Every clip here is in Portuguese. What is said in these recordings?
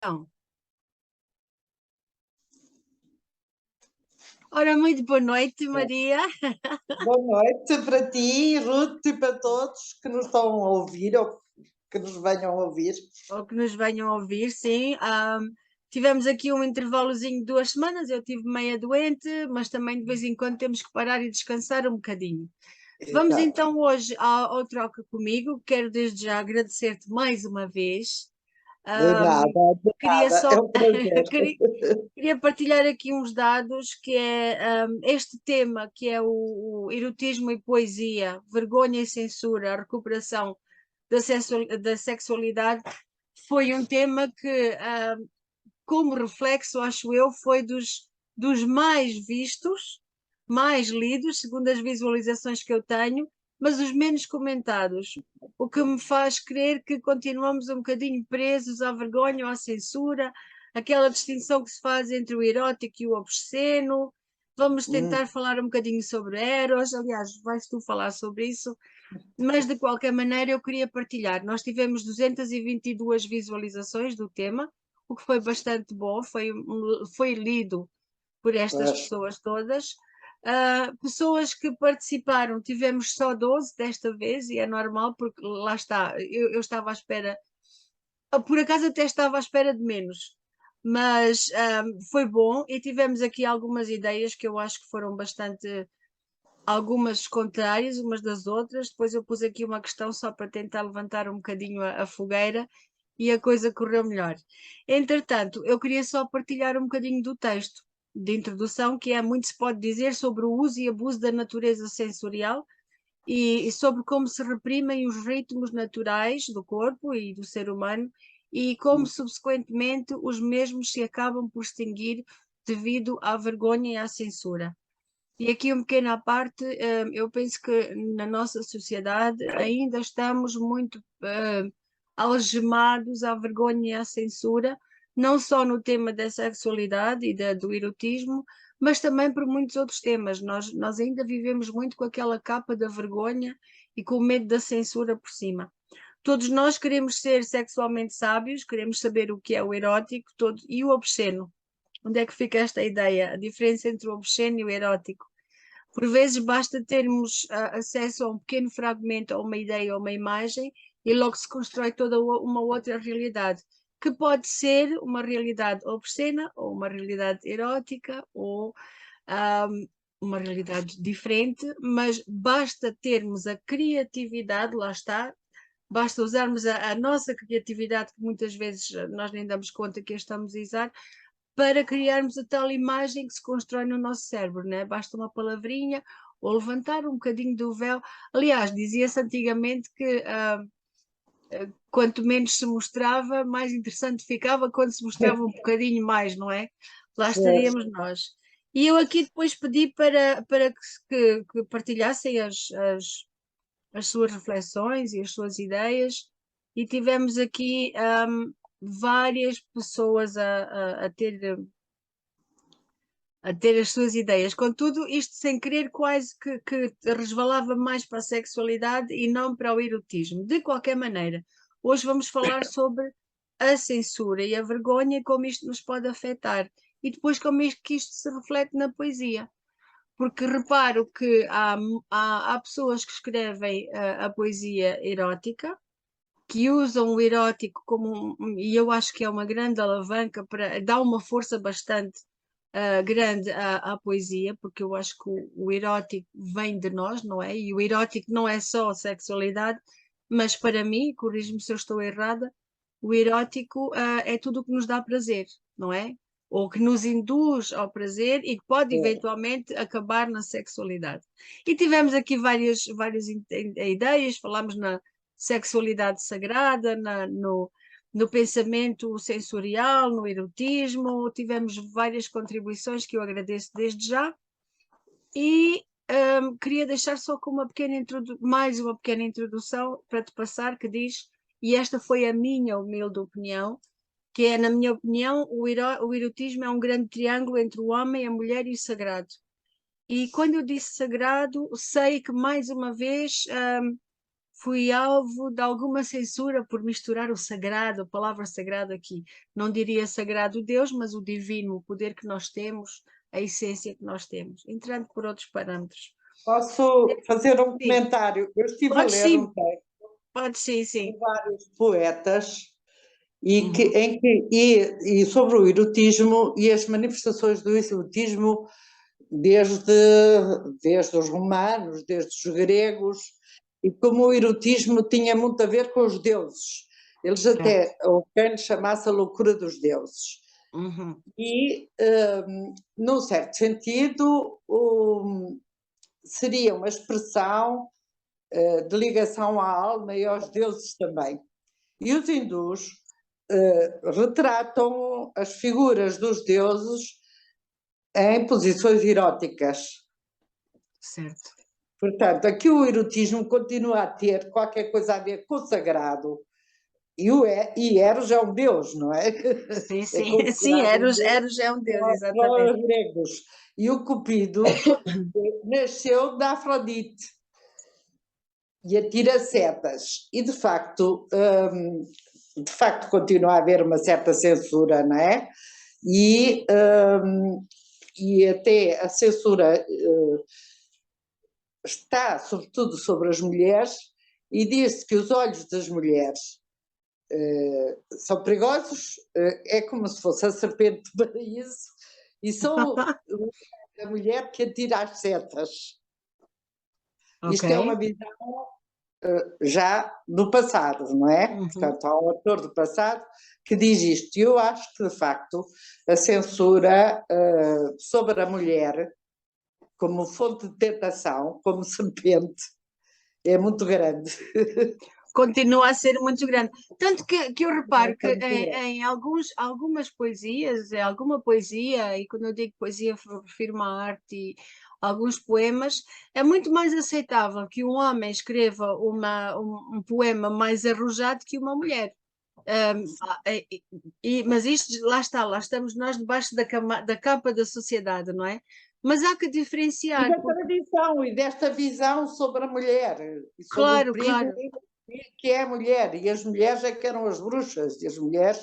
Então, ora, muito boa noite, Maria, Boa noite para ti, Ruth, e para todos que nos estão a ouvir ou que nos venham a ouvir. ou que nos venham a ouvir, sim. Tivemos aqui um intervalozinho de 2 semanas, eu tive meia doente, mas também de vez em quando temos que parar e descansar um bocadinho. Vamos Exato. então hoje ao Troca Comigo. Quero desde já agradecer-te mais uma vez. De Ahm, nada, de Queria nada, é só um prazer. queria, queria partilhar aqui uns dados, que é este tema, que é o erotismo e poesia, vergonha e censura, a recuperação da sexualidade, foi um tema que, como reflexo, acho eu, foi dos mais vistos, mais lidos, segundo as visualizações que eu tenho, mas os menos comentados, o que me faz crer que continuamos um bocadinho presos à vergonha ou à censura, aquela distinção que se faz entre o erótico e o obsceno. Vamos Hum, tentar falar um bocadinho sobre Eros, aliás, vais tu falar sobre isso, mas de qualquer maneira eu queria partilhar. Nós tivemos 222 visualizações do tema, o que foi bastante bom, foi lido por estas pois, pessoas todas. Pessoas que participaram, tivemos só 12 desta vez, e é normal, porque lá está, eu estava à espera, por acaso até estava à espera de menos, mas foi bom e tivemos aqui algumas ideias que eu acho que foram bastante, algumas contrárias umas das outras. Depois eu pus aqui uma questão só para tentar levantar um bocadinho a fogueira e a coisa correu melhor. Entretanto, eu queria só partilhar um bocadinho do texto de introdução, que é muito se pode dizer sobre o uso e abuso da natureza sensorial e sobre como se reprimem os ritmos naturais do corpo e do ser humano e como subsequentemente os mesmos se acabam por extinguir devido à vergonha e à censura. E aqui um pequeno à parte, eu penso que na nossa sociedade ainda estamos muito algemados à vergonha e à censura, não só no tema da sexualidade e do erotismo, mas também por muitos outros temas. Nós ainda vivemos muito com aquela capa da vergonha e com o medo da censura por cima. Todos nós queremos ser sexualmente sábios, queremos saber o que é o erótico e o obsceno. Onde é que fica esta ideia? A diferença entre o obsceno e o erótico. Por vezes basta termos acesso a um pequeno fragmento, a uma ideia, a uma imagem, e logo se constrói toda uma outra realidade, que pode ser uma realidade obscena, ou uma realidade erótica, ou uma realidade diferente, mas basta termos a criatividade, lá está, basta usarmos a nossa criatividade, que muitas vezes nós nem damos conta que a estamos a usar, para criarmos a tal imagem que se constrói no nosso cérebro, né? Basta uma palavrinha ou levantar um bocadinho do véu. Aliás, dizia-se antigamente que quanto menos se mostrava, mais interessante ficava quando se mostrava um bocadinho mais, não é? Lá pois. estaríamos nós. E eu aqui depois pedi para que partilhassem as suas reflexões e as suas ideias, e tivemos aqui várias pessoas a ter as suas ideias. Contudo, isto sem querer, quase que resvalava mais para a sexualidade e não para o erotismo. De qualquer maneira, hoje vamos falar sobre a censura e a vergonha e como isto nos pode afetar. E depois como que isto se reflete na poesia. Porque reparo que há pessoas que escrevem a poesia erótica, que usam o erótico e eu acho que é uma grande alavanca para dar uma força bastante grande à poesia, porque eu acho que o erótico vem de nós, não é? E o erótico não é só sexualidade, mas para mim, corrijo-me se eu estou errada, o erótico é tudo o que nos dá prazer, não é? Ou que nos induz ao prazer e que pode eventualmente acabar na sexualidade. E tivemos aqui várias ideias, falámos na sexualidade sagrada, no pensamento sensorial, no erotismo. Tivemos várias contribuições que eu agradeço desde já e queria deixar só com mais uma pequena introdução para te passar, que diz, e esta foi a minha humilde opinião, que é, na minha opinião, o erotismo é um grande triângulo entre o homem, a mulher e o sagrado. E quando eu disse sagrado, sei que mais uma vez fui alvo de alguma censura por misturar o sagrado, a palavra sagrado aqui. Não diria sagrado Deus, mas o divino, o poder que nós temos, a essência que nós temos, entrando por outros parâmetros. Posso fazer um Sim, comentário? Eu estive a pode ler sim, um texto pode sim, sim. de vários poetas e, que, Uhum. em que, e sobre o erotismo e as manifestações do erotismo desde, desde os romanos, desde os gregos, e como o erotismo tinha muito a ver com os deuses. Eles Certo. até, ou quem lhe chamasse a loucura dos deuses. Uhum. E, num certo sentido, seria uma expressão de ligação à alma e aos deuses também. E os hindus retratam as figuras dos deuses em posições eróticas. Certo. Portanto, aqui o erotismo continua a ter qualquer coisa a ver com o sagrado. E Eros é um deus, não é? Sim, É sim, sim, considerado um deus Eros é um deus, para exatamente. os gregos. E o Cupido nasceu da Afrodite e atira setas. E de facto continua a haver uma certa censura, não é? E até a censura está sobretudo sobre as mulheres e diz-se que os olhos das mulheres são perigosos, é como se fosse a serpente do paraíso e são a mulher que atira as setas. Ok. Isto é uma visão já do passado, não é? Uhum. Portanto, há um autor do passado que diz isto. E eu acho que, de facto, a censura sobre a mulher, como fonte de tentação, como serpente, é muito grande. Continua a ser muito grande. Tanto que eu reparo que Muito grande. em algumas poesias, em alguma poesia, e quando eu digo poesia, refiro-me à arte e alguns poemas, é muito mais aceitável que um homem escreva um poema mais arrojado que uma mulher. Mas isto, lá está, lá estamos nós debaixo da capa da sociedade, não é? Mas há que E diferenciar, da porque, tradição, e desta visão sobre a mulher, e sobre o claro, perigo claro, que é a mulher. E as mulheres é que eram as bruxas, e as mulheres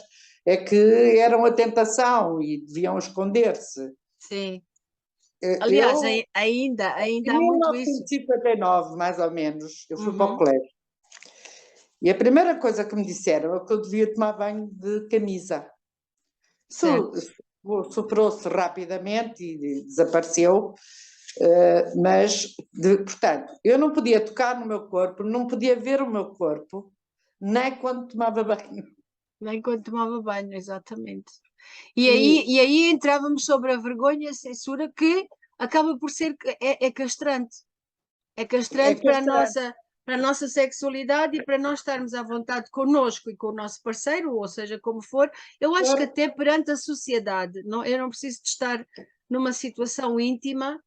é que eram a tentação e deviam esconder-se. sim. Aliás, Eu, ainda em há muito isso. 1959, mais ou menos, eu fui para o Uhum, colégio. E a primeira coisa que me disseram é que eu devia tomar banho de camisa. certo. Isso superou-se rapidamente e desapareceu, mas, portanto, eu não podia tocar no meu corpo, não podia ver o meu corpo, nem quando tomava banho. Nem quando tomava banho, exatamente. E E aí entrávamos sobre a vergonha e a censura que acaba por ser, é castrante. É é castrante castrante. para a nossa sexualidade e para nós estarmos à vontade connosco e com o nosso parceiro, ou seja, como for. Eu acho que até perante a sociedade, não, eu não preciso de estar numa situação íntima,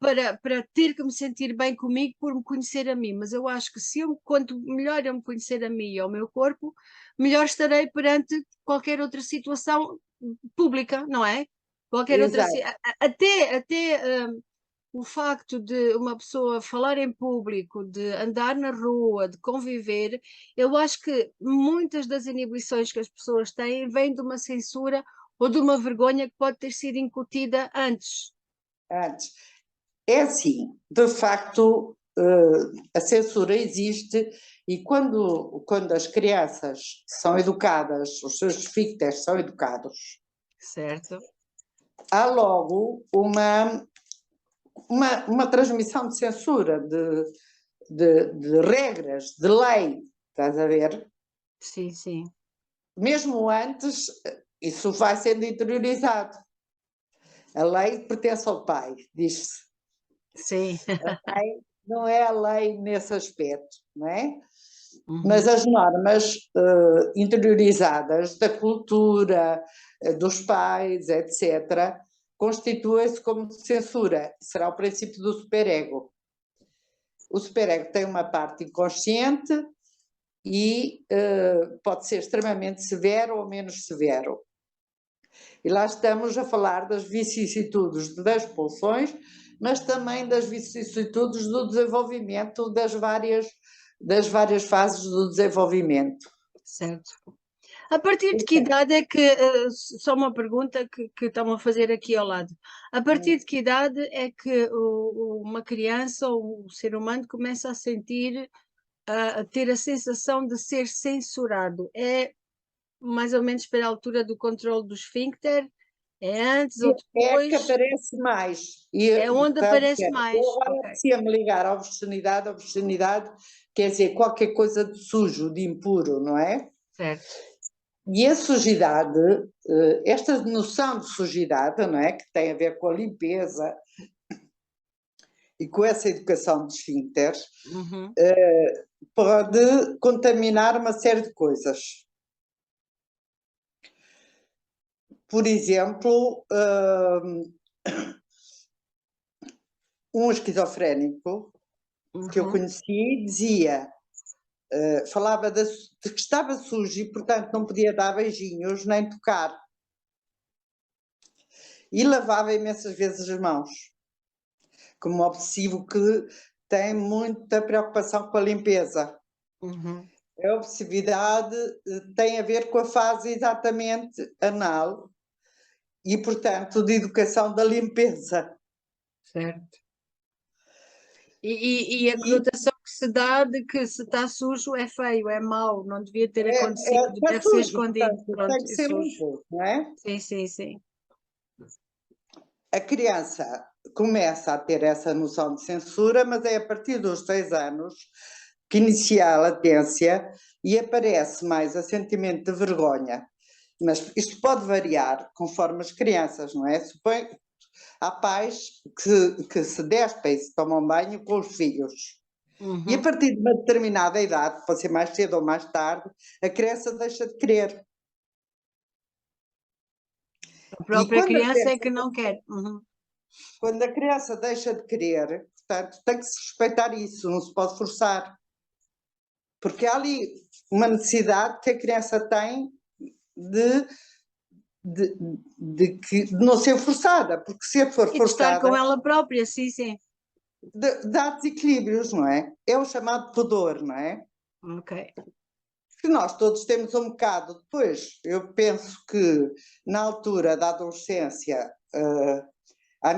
para ter que me sentir bem comigo por me conhecer a mim, mas eu acho que se eu, quanto melhor eu me conhecer a mim e ao meu corpo, melhor estarei perante qualquer outra situação pública, não é? Qualquer outra, Exato. até o facto de uma pessoa falar em público, de andar na rua, de conviver, eu acho que muitas das inibições que as pessoas têm vêm de uma censura ou de uma vergonha que pode ter sido incutida antes. Antes. É assim, de facto, a censura existe e quando as crianças são educadas, os seus filhos são educados, Certo? há logo uma transmissão de censura, de regras, de lei, estás a ver? Sim, sim. Mesmo antes, isso vai sendo interiorizado. A lei pertence ao pai, diz-se. Sim. Não é a lei nesse aspecto, não é? Mas Uhum. as normas interiorizadas da cultura, dos pais, etc., constituem-se como censura. Será o princípio do superego. O superego tem uma parte inconsciente e pode ser extremamente severo ou menos severo. E lá estamos a falar das vicissitudes das pulsões, mas também das vicissitudes do desenvolvimento das várias das várias fases do desenvolvimento. Certo. A partir de que idade é que, só uma pergunta que estão a fazer aqui ao lado, a partir de que idade é que uma criança ou o ser humano começa a sentir, a ter a sensação de ser censurado? É mais ou menos pela altura do controle do esfíncter? É antes ou É que depois? aparece mais. E, É onde portanto, aparece mais, eu agora ok, se me ligar à obscenidade quer dizer qualquer coisa de sujo, de impuro, não é? certo. E a sujidade, esta noção de sujidade, não é? Que tem a ver com a limpeza e com essa educação de esfíncteres, Uhum. pode contaminar uma série de coisas. Por exemplo, um esquizofrénico que eu Uhum. conheci dizia, falava de que estava sujo e, portanto, não podia dar beijinhos nem tocar. E lavava imensas vezes as mãos, como um obsessivo que tem muita preocupação com a limpeza. Uhum. A obsessividade tem a ver com a fase exatamente anal e, portanto, de educação da limpeza. Certo. E a E conotação que se dá de que se está sujo é feio, é mau, não devia ter acontecido, está deve ser sujo, escondido. portanto, tem Pronto, que é ser sujo. limpo, não é? Sim, sim, sim. A criança começa a ter essa noção de censura, mas é a partir dos 6 anos que inicia a latência e aparece mais o sentimento de vergonha. Mas isto pode variar conforme as crianças, não é? Supõe, há pais que se despem e se tomam banho com os filhos. E a Uhum. partir de uma determinada idade, pode ser mais cedo ou mais tarde, a criança deixa de querer. A E própria criança é que não quer. Uhum. quando a criança deixa de querer, portanto, tem que se respeitar isso, não se pode forçar. Porque há ali uma necessidade que a criança tem de, de não ser forçada, porque se for E de estar forçada, com ela própria, sim, sim. dá desequilíbrios, não é? É o chamado pudor, não é? Ok. Que nós todos temos um bocado. Depois, eu penso que na altura da adolescência há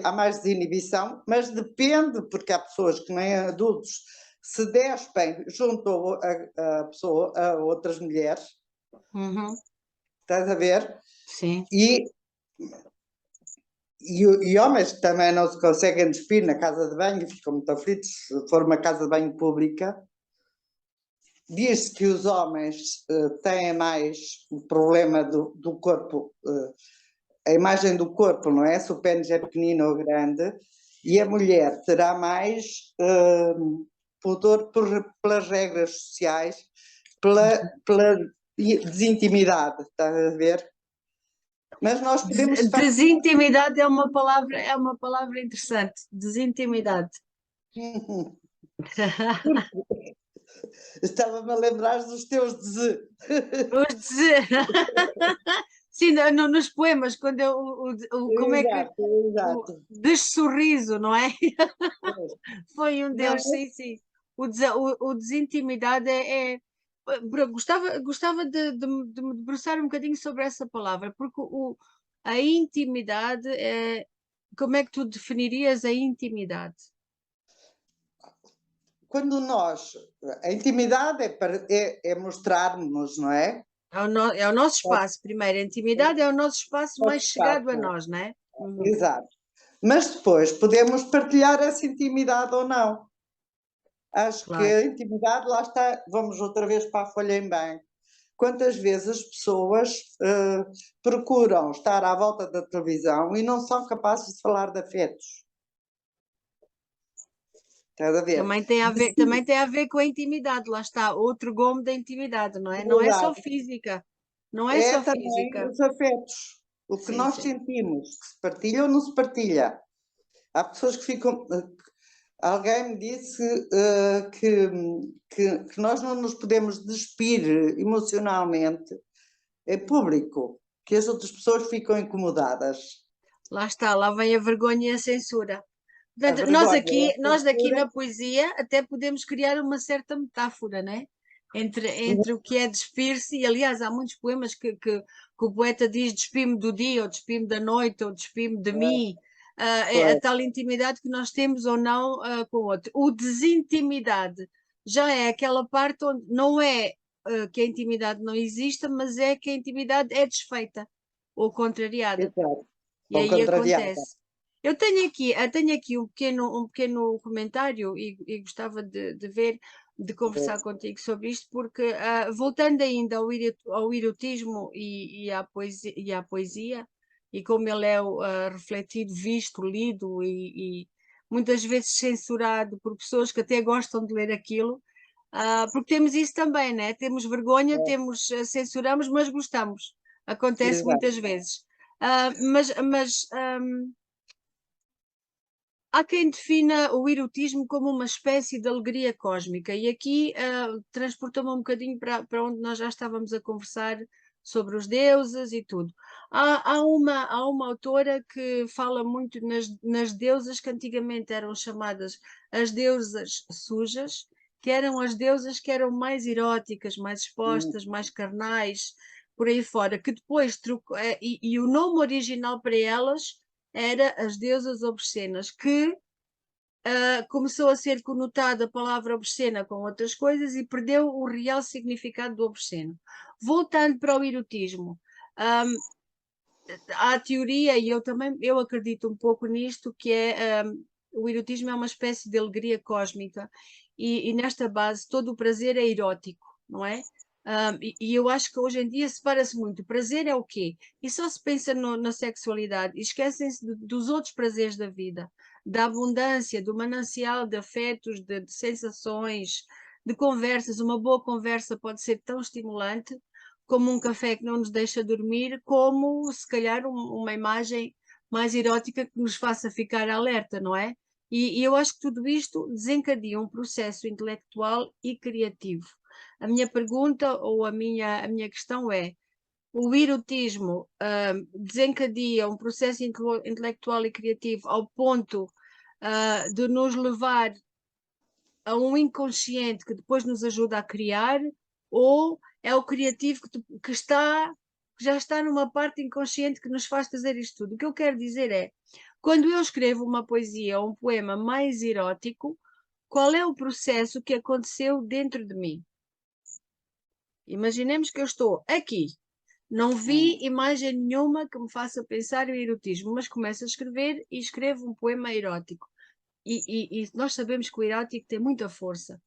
há mais desinibição, mas depende, porque há pessoas que nem adultos se despem junto a pessoa, a outras mulheres, Uhum. estás a ver? Sim. E, e homens que também não se conseguem despir na casa de banho, ficam muito aflitos se for uma casa de banho pública. Diz-se que os homens têm mais o problema do corpo, a imagem do corpo, não é? Se o pênis é pequenino ou grande, e a mulher terá mais pudor pelas regras sociais, pela desintimidade, estás a ver? Mas nós podemos, de facto. Desintimidade é uma palavra interessante. Desintimidade. Estava-me a lembrar dos teus Os dizer. Sim, nos poemas, quando eu, como é que Exato, o exato. dessorriso, não é? Foi um Não, deles, sim, sim. O desintimidade gostava de me debruçar um bocadinho sobre essa palavra, porque a intimidade é. Como é que tu definirias a intimidade? quando nós. A intimidade é mostrarmos, não é? É o nosso espaço, primeiro. A intimidade é o nosso espaço mais Nosso chegado a espaço. nós, não é? Uhum. Exato. Mas depois podemos partilhar essa intimidade ou não. Acho que Claro. a intimidade, lá está, vamos outra vez para a folha em bem. Quantas vezes as pessoas procuram estar à volta da televisão e não são capazes de falar de afetos? Estás a ver? Também tem a ver com a intimidade, lá está, outro gomo da intimidade, não é? Não é só Verdade. física, não é É só também física. os afetos. O que Sim, nós sim. sentimos, que se partilha ou não se partilha. Há pessoas que ficam. Alguém me disse que nós não nos podemos despir emocionalmente em público, que as outras pessoas ficam incomodadas. Lá está, lá vem a vergonha e a censura. A Portanto, vergonha e a nós daqui censura. na poesia até podemos criar uma certa metáfora, né? Entre o que é despir-se, e aliás há muitos poemas que o poeta diz despir-me do dia, ou despir-me da noite, ou despir-me de mim, é a Pois, tal intimidade que nós temos ou não com o outro. O desintimidade já é aquela parte onde não é que a intimidade não exista, mas é que a intimidade é desfeita ou contrariada. exato, E com aí contrariada. acontece. Eu tenho aqui um pequeno comentário e gostava de ver, de conversar contigo sobre isto, porque voltando ainda ao erotismo e à poesia, e como ele é refletido, visto, lido e muitas vezes censurado por pessoas que até gostam de ler aquilo, porque temos isso também, né? Temos vergonha, censuramos, mas gostamos. Acontece Exato. muitas vezes. Mas há quem defina o erotismo como uma espécie de alegria cósmica, e aqui transporta-me um bocadinho para onde nós já estávamos a conversar sobre os deuses e tudo. Há uma autora que fala muito nas deusas que antigamente eram chamadas as deusas sujas, que eram as deusas que eram mais eróticas, mais Hum, expostas, mais carnais, por aí fora, que depois e o nome original para elas era as deusas obscenas, que começou a ser conotada a palavra obscena com outras coisas e perdeu o real significado do obsceno. Voltando para o erotismo, um, há a teoria, e eu acredito um pouco nisto, que é o erotismo é uma espécie de alegria cósmica, e nesta base todo o prazer é erótico, não é? E eu acho que hoje em dia separa-se muito. O prazer é o quê? E só se pensa na sexualidade e esquecem-se dos outros prazeres da vida, da abundância, do manancial de afetos, de sensações, de conversas. Uma boa conversa pode ser tão estimulante como um café que não nos deixa dormir, como se calhar uma imagem mais erótica que nos faça ficar alerta, não é? E eu acho que tudo isto desencadeia um processo intelectual e criativo. A minha pergunta ou a minha questão é: o erotismo desencadeia um processo intelectual e criativo ao ponto de nos levar a um inconsciente que depois nos ajuda a criar, ou é o criativo que já está numa parte inconsciente que nos faz fazer isto tudo? O que eu quero dizer é, quando eu escrevo uma poesia ou um poema mais erótico, qual é o processo que aconteceu dentro de mim? Imaginemos que eu estou aqui, não hum. vi imagem nenhuma que me faça pensar em erotismo, mas começo a escrever e escrevo um poema erótico. E nós sabemos que o erótico tem muita força.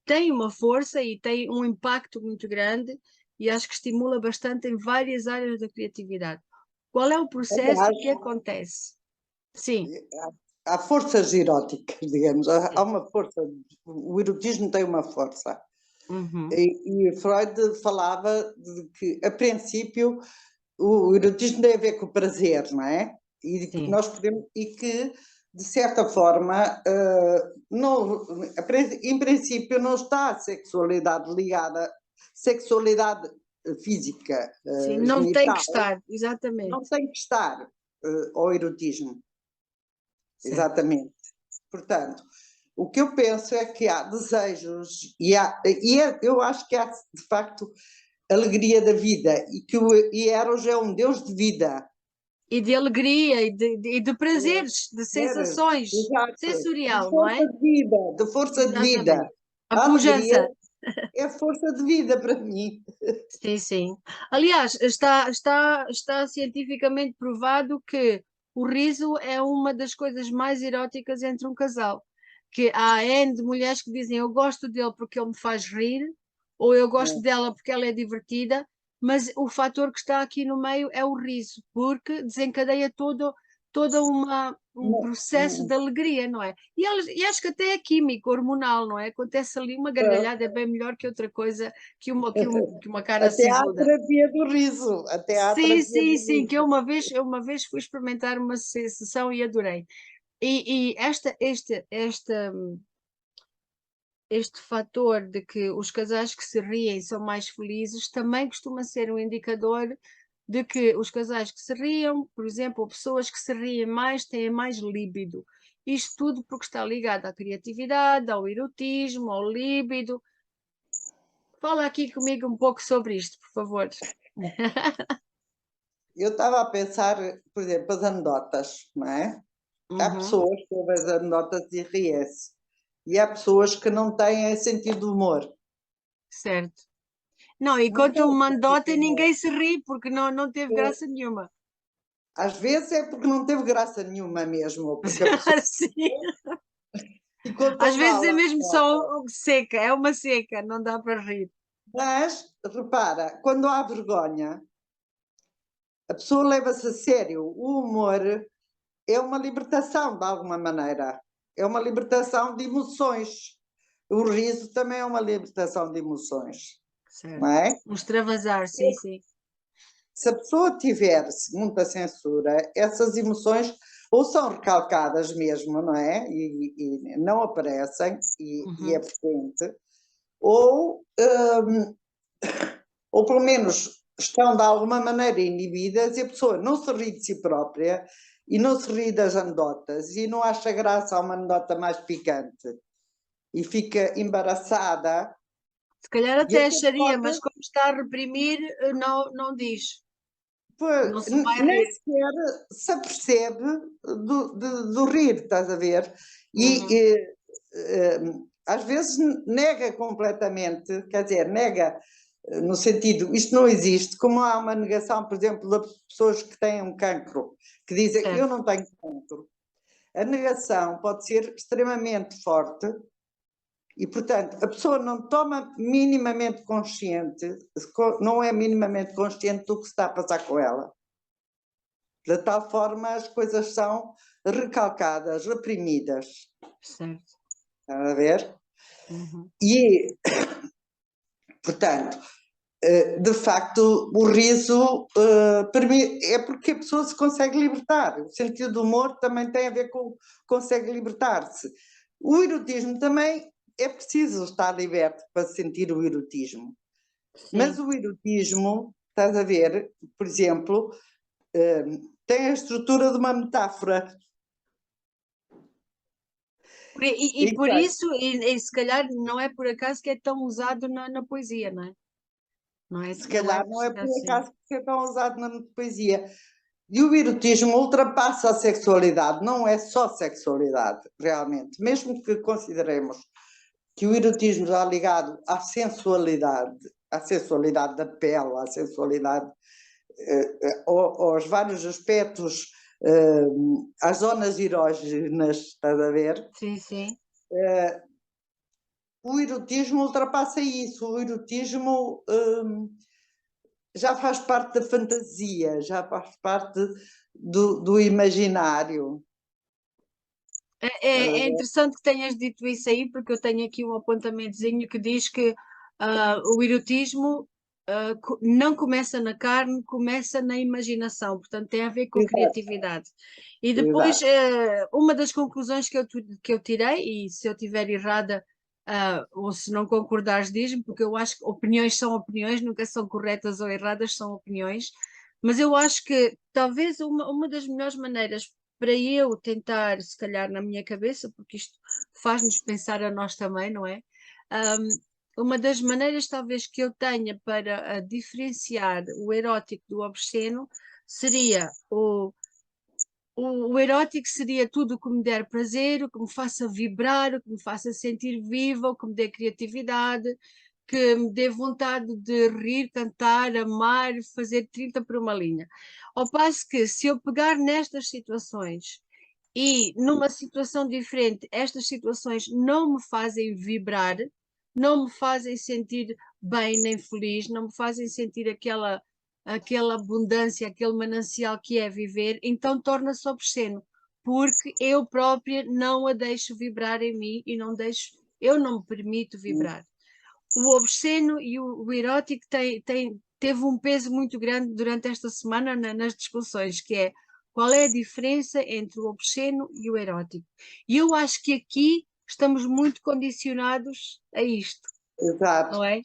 Tem uma força e tem um impacto muito grande, e acho que estimula bastante em várias áreas da criatividade. Qual é o processo Aliás, que acontece? Sim, há forças eróticas, digamos, há sim. uma força, o erotismo tem uma força. Uhum, E Freud falava de que, a princípio, o erotismo tem a ver com o prazer, não é? E que sim. nós podemos, e que, de certa forma, não, em princípio, não está a sexualidade ligada, sexualidade física, Sim, não tem que genital, estar, não exatamente. tem que estar ao erotismo, Certo. exatamente. Portanto, o que eu penso é que há desejos eu acho que há, de facto, alegria da vida e que e Eros é um deus de vida. E de alegria e de prazeres, de Ver, sensações, exato, de sensorial, não é? força de vida, de força de vida. Exatamente. A A alegria pujança. é força de vida para mim. Sim, sim. Aliás, está cientificamente provado que o riso é uma das coisas mais eróticas entre um casal. Que há N de mulheres que dizem eu gosto dele porque ele me faz rir, ou eu gosto dela porque ela é divertida, mas o fator que está aqui no meio é o riso, porque desencadeia um processo de alegria, não é? E acho que até é químico, hormonal, não é? Acontece ali uma gargalhada, é bem melhor que outra coisa, que uma cara Até à sisuda. terapia do riso, até à Sim, terapia sim, do sim, que riso. eu uma vez fui experimentar uma sessão e adorei. E este fator de que os casais que se riem são mais felizes também costuma ser um indicador de que os casais que se riam, por exemplo, ou pessoas que se riem mais, têm mais líbido. Isto tudo porque está ligado à criatividade, ao erotismo, ao líbido. Fala aqui comigo um pouco sobre isto, por favor. Eu estava a pensar, por exemplo, as anedotas, não é? Há Uhum, pessoas que ouvem as anedotas e riem-se. E há pessoas que não têm sentido de humor. certo. Não, e Não conta têm uma sentido anedota de e humor. ninguém se ri porque não teve graça nenhuma. Às vezes é porque não teve graça nenhuma mesmo, ou porque a pessoa Sim. ficou Às tão vezes mal é à mesmo só nota. seca, é uma seca, não dá para rir. Mas, repara, quando há vergonha, a pessoa leva-se a sério. O humor é uma libertação, de alguma maneira. É uma libertação de emoções. O riso também é uma libertação de emoções, não Certo. é? Um extravasar, sim, sim. Se a pessoa tiver muita censura, essas emoções ou são recalcadas mesmo, não é? E não aparecem, e é Uhum. frequente, ou, ou pelo menos estão de alguma maneira inibidas e a pessoa não se ri de si própria e não se ri das anedotas e não acha graça a uma anedota mais picante e fica embaraçada Se calhar e até até acharia, pode. mas como está a reprimir, não diz. Pois, Não se vai nem rir. sequer se apercebe do rir, estás a ver? E, Uhum. eh, às vezes nega completamente, quer dizer, nega no sentido, isto não existe, como há uma negação, por exemplo, das pessoas que têm um cancro, que dizem eu Certo. não tenho cancro. A negação pode ser extremamente forte e, portanto, a pessoa não toma minimamente consciente, não é minimamente consciente do que se está a passar com ela. De tal forma, as coisas são recalcadas, reprimidas. Certo. Está a ver? Uhum. E, portanto, de facto, o riso é porque a pessoa se consegue libertar. O sentido do humor também tem a ver com consegue libertar-se. O erotismo também é preciso estar liberto para sentir o erotismo. Mas Sim. o erotismo, estás a ver, por exemplo, tem a estrutura de uma metáfora. E por isso, e se calhar não é por acaso que é tão usado na poesia, não é? Se Não é calhar por não é ser por assim. acaso que é tão usado na poesia. E o erotismo ultrapassa a sexualidade, não é só sexualidade, realmente. Mesmo que consideremos que o erotismo está ligado à sensualidade da pele, à sensualidade, aos vários aspectos, às zonas erógenas, estás a ver? Sim, sim. O erotismo ultrapassa isso. O erotismo já faz parte da fantasia, já faz parte do imaginário. É interessante que tenhas dito isso aí, porque eu tenho aqui um apontamentozinho que diz que o erotismo não começa na carne, começa na imaginação, portanto tem a ver com a Exato, criatividade. E depois, exato. uma das conclusões que eu tirei, e se eu estiver errada, ou se não concordares, diz-me, porque eu acho que opiniões são opiniões, nunca são corretas ou erradas, são opiniões, mas eu acho que talvez uma das melhores maneiras para eu tentar, se calhar na minha cabeça, porque isto faz-nos pensar a nós também, não é? Uma das maneiras talvez que eu tenha para diferenciar o erótico do obsceno seria o erótico seria tudo o que me der prazer, o que me faça vibrar, o que me faça sentir viva, o que me dê criatividade, que me dê vontade de rir, cantar, amar, fazer 30 por uma linha. Ao passo que, se eu pegar nestas situações e numa situação diferente, estas situações não me fazem vibrar, não me fazem sentir bem nem feliz, não me fazem sentir aquela abundância, aquele manancial que é viver, então torna-se obsceno, porque eu própria não a deixo vibrar em mim e não deixo, eu não me permito vibrar. O obsceno e o erótico teve um peso muito grande durante esta semana nas discussões, que é qual é a diferença entre o obsceno e o erótico. E eu acho que aqui estamos muito condicionados a isto. Exato. não é?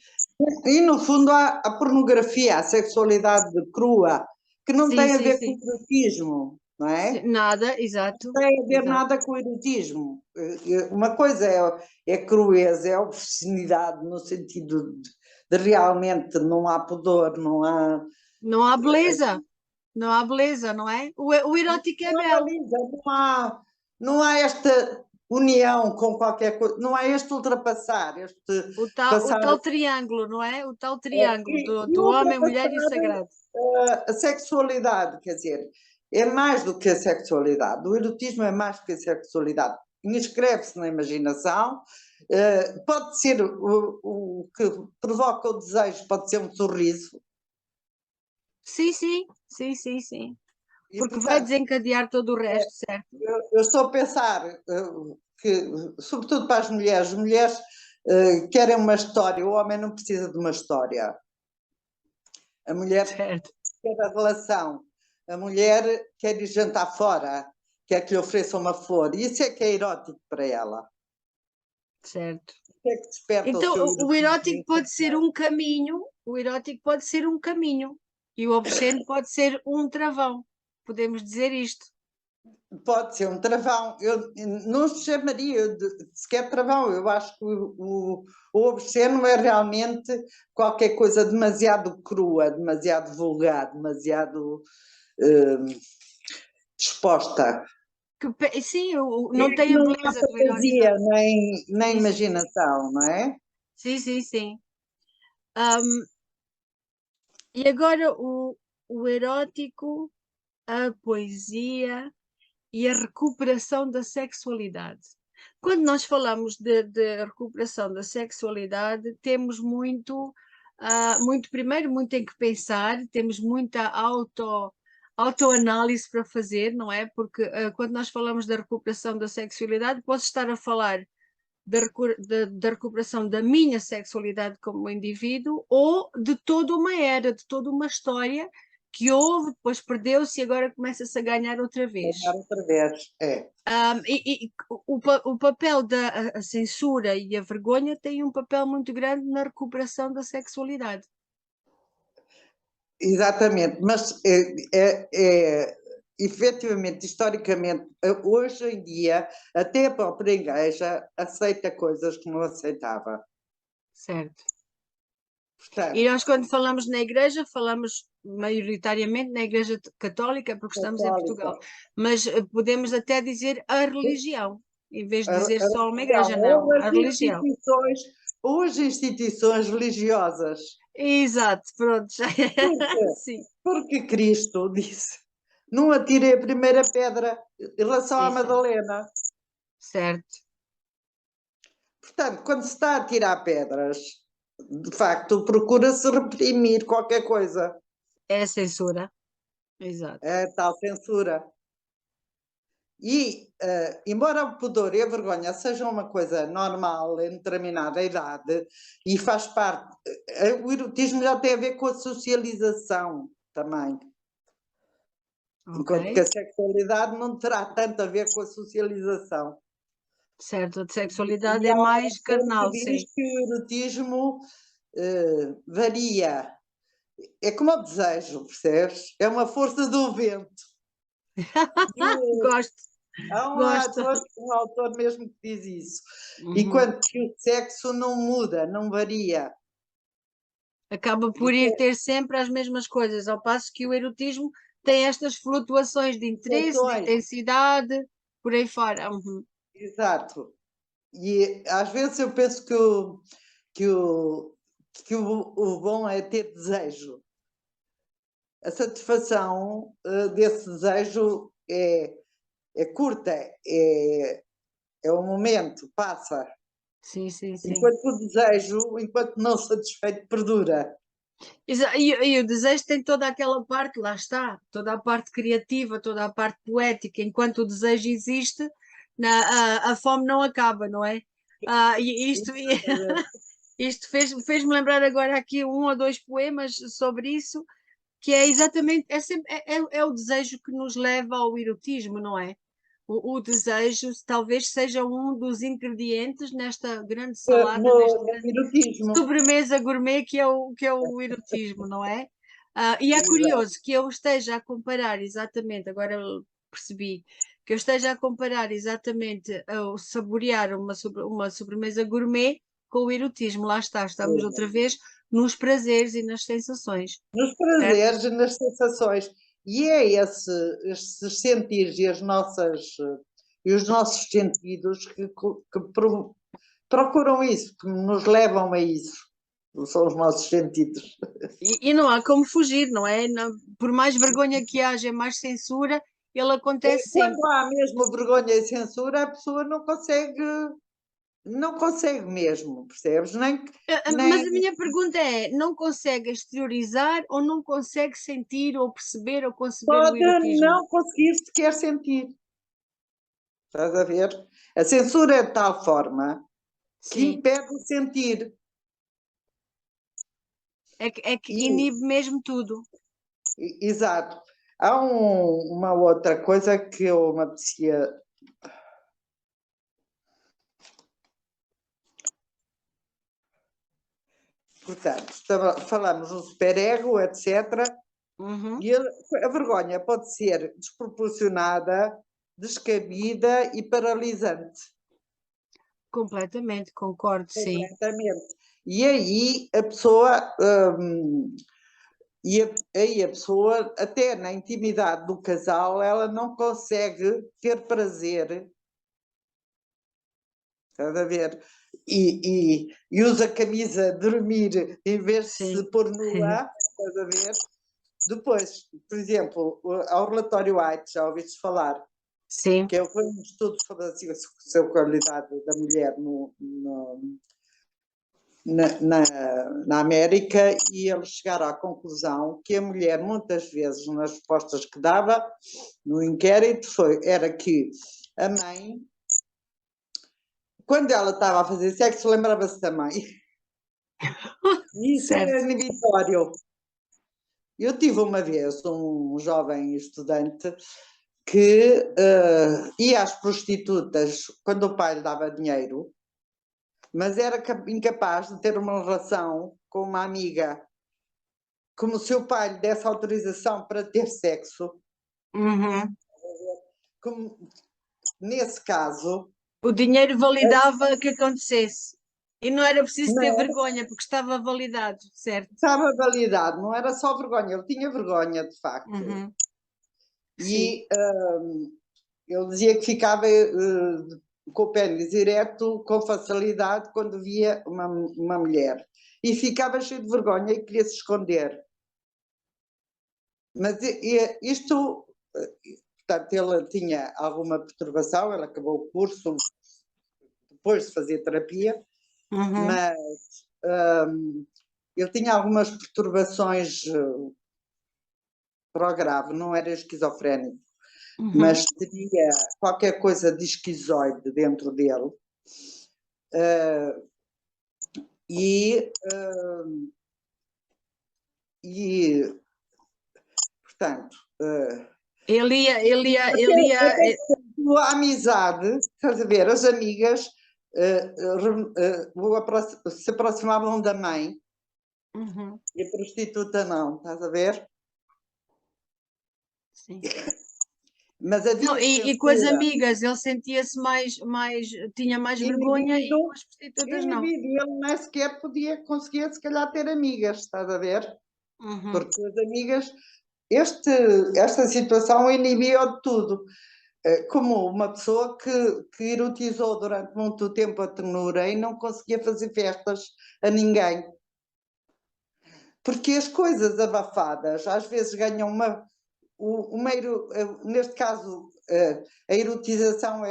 E no fundo há a pornografia, a sexualidade crua, que não Sim, tem a sim, ver com sim. o erotismo, não é? Nada, exato, Não tem a ver exato. nada com o erotismo. Uma coisa é crueza, é obscenidade, no sentido de realmente não há pudor, não há. Não há beleza, não há beleza, não é? O erótico é Não há belo. baliza, não há esta união com qualquer coisa, não há este ultrapassar, este O passar. tal triângulo, não é? O tal triângulo E do homem, mulher ultrapassar e o sagrado. a sexualidade, quer dizer, é mais do que a sexualidade. O erotismo é mais do que a sexualidade. Inscreve-se na imaginação, pode ser o que provoca o desejo, pode ser um sorriso, Sim, sim, sim, sim, sim. e Porque vai portanto, desencadear todo o resto, certo? eu estou a pensar que, sobretudo para as mulheres querem uma história, o homem não precisa de uma história. A mulher Certo, quer a relação, a mulher quer ir jantar fora, quer que lhe ofereçam uma flor, isso é que é erótico para ela. certo. Isso é que desperta o Então, seu o erótico erotismo. pode ser um caminho, o erótico pode ser um caminho e o obsceno pode ser um travão. Podemos dizer isto, Pode ser um travão, eu não chamaria de sequer travão, eu acho que o obsceno é realmente qualquer coisa demasiado crua, demasiado vulgar, demasiado disposta. sim, É não que tem a não há beleza do fantasia, erotizado. nem Sim, sim, imaginação, não é? sim, sim, sim. Ahm, e agora o erótico, a poesia e a recuperação da sexualidade. Quando nós falamos de recuperação da sexualidade, temos muito, muito, primeiro, muito em que pensar, temos muita autoanálise para fazer, não é? Porque quando nós falamos da recuperação da sexualidade, posso estar a falar da recuperação da minha sexualidade como indivíduo ou de toda uma era, de toda uma história que houve, depois perdeu-se e agora começa-se a ganhar outra Ganhar vez. outra vez, é. O papel da a censura e a vergonha tem um papel muito grande na recuperação da sexualidade. Exatamente, mas efetivamente, historicamente, hoje em dia, até a própria igreja aceita coisas que não aceitava. Certo. E Portanto, nós, quando falamos na igreja, falamos maioritariamente na igreja católica, porque estamos em católica, Portugal, mas podemos até dizer a religião, em vez de dizer a só uma religião, igreja, não, a religião. ou as instituições religiosas, Exato, pronto. porque, Sim, porque Cristo disse, não atirei a primeira pedra em relação à sim, sim. Madalena. Certo. Portanto, quando se está a tirar pedras, de facto, procura-se reprimir qualquer coisa. É a censura. Exato. É a tal censura. E, embora o pudor e a vergonha sejam uma coisa normal em determinada idade, e faz parte, o erotismo já tem a ver com a socialização também, Ok. enquanto que a sexualidade não terá tanto a ver com a socialização. Certo. A sexualidade E é há um mais autor que carnal, sim. diz que o erotismo varia. É como o desejo, percebes? É uma força do vento. Gosto, Há gosto. um autor mesmo que diz isso. Uhum. Enquanto que o sexo não muda, não varia. Acaba por ir ter sempre as mesmas coisas, ao passo que o erotismo tem estas flutuações de interesse, de Situações, intensidade, por aí fora. Uhum. exato. E às vezes eu penso que o, que o bom é ter desejo. A satisfação desse desejo é curta, é um momento, passa. Sim, sim, sim. Enquanto o desejo, enquanto não satisfeito, perdura. E o desejo tem toda aquela parte, lá está, toda a parte criativa, toda a parte poética. Enquanto o desejo existe, a fome não acaba, não é? E isto, isto fez-me lembrar agora aqui um ou dois poemas sobre isso, que é exatamente, é o desejo que nos leva ao erotismo, não é? o desejo talvez seja um dos ingredientes nesta grande salada, neste No grande erotismo. sobremesa gourmet que é o erotismo, não é? E é curioso que eu esteja a comparar exatamente, agora eu percebi, que eu esteja a comparar exatamente o saborear uma sobremesa gourmet com o erotismo. Lá está, estamos outra vez nos prazeres e nas sensações. Nos Certo? prazeres e nas sensações. E é esses sentidos e os nossos sentidos que procuram isso, que nos levam a isso. São os nossos sentidos. E não há como fugir, não é? Por mais vergonha que haja, mais censura, ele acontece sempre. Quando há mesmo vergonha e censura, a pessoa não consegue mesmo, percebes? Mas Nem a minha pergunta é: não consegue exteriorizar ou não consegue sentir ou perceber ou conceber o pode erotismo? não conseguir sequer sentir. Estás a ver? A censura é de tal forma que Sim, impede o sentir. é que E, inibe mesmo tudo. exato. Há uma outra coisa que eu me apetecia. Portanto, falamos no superego, etc. Uhum, E a vergonha pode ser desproporcionada, descabida e paralisante. completamente, concordo, sim. Completamente. E aí a pessoa. Aí a pessoa, até na intimidade do casal, ela não consegue ter prazer. Estás a ver? E usa a camisa de dormir em vez de Sim, se pôr nua, estás a ver? Depois, por exemplo, ao relatório White, já ouviste falar, sim. que foi um estudo sobre a sexualidade da mulher na América, e eles chegaram à conclusão que a mulher, muitas vezes, nas respostas que dava no inquérito, era que a mãe, quando ela estava a fazer sexo, lembrava-se da mãe. E isso era Certo. inibitório. Eu tive uma vez um jovem estudante que ia às prostitutas quando o pai lhe dava dinheiro, mas era incapaz de ter uma relação com uma amiga. Como se o pai lhe desse autorização para ter sexo, Uhum. como nesse caso, O dinheiro validava que acontecesse. E não era preciso ter não vergonha, porque estava validado, certo? estava validado, não era só vergonha, ele tinha vergonha, de facto. Uhum. Sim. E ele dizia que ficava com o pênis ereto com facilidade quando via uma mulher. E ficava cheio de vergonha e queria se esconder. Mas isto, portanto, ele tinha alguma perturbação, ele acabou o curso depois de fazer terapia, Uhum. mas ele tinha algumas perturbações para o grave, não era esquizofrénico, Uhum. mas teria qualquer coisa de esquizoide dentro dele. E, portanto, Ele ia, a amizade, estás a ver, as amigas se aproximavam da mãe Uhum. e a prostituta não, estás a ver? Sim. Mas Não, havia e com as censura. amigas ele sentia-se tinha mais vergonha e Inibido, com as prostitutas não. inibido, ele nem sequer conseguia se calhar ter amigas, estás a ver? Uhum. Porque as amigas, esta situação inibia de tudo. Como uma pessoa que erotizou durante muito tempo a ternura e não conseguia fazer festas a ninguém. Porque as coisas abafadas às vezes ganham neste caso, a erotização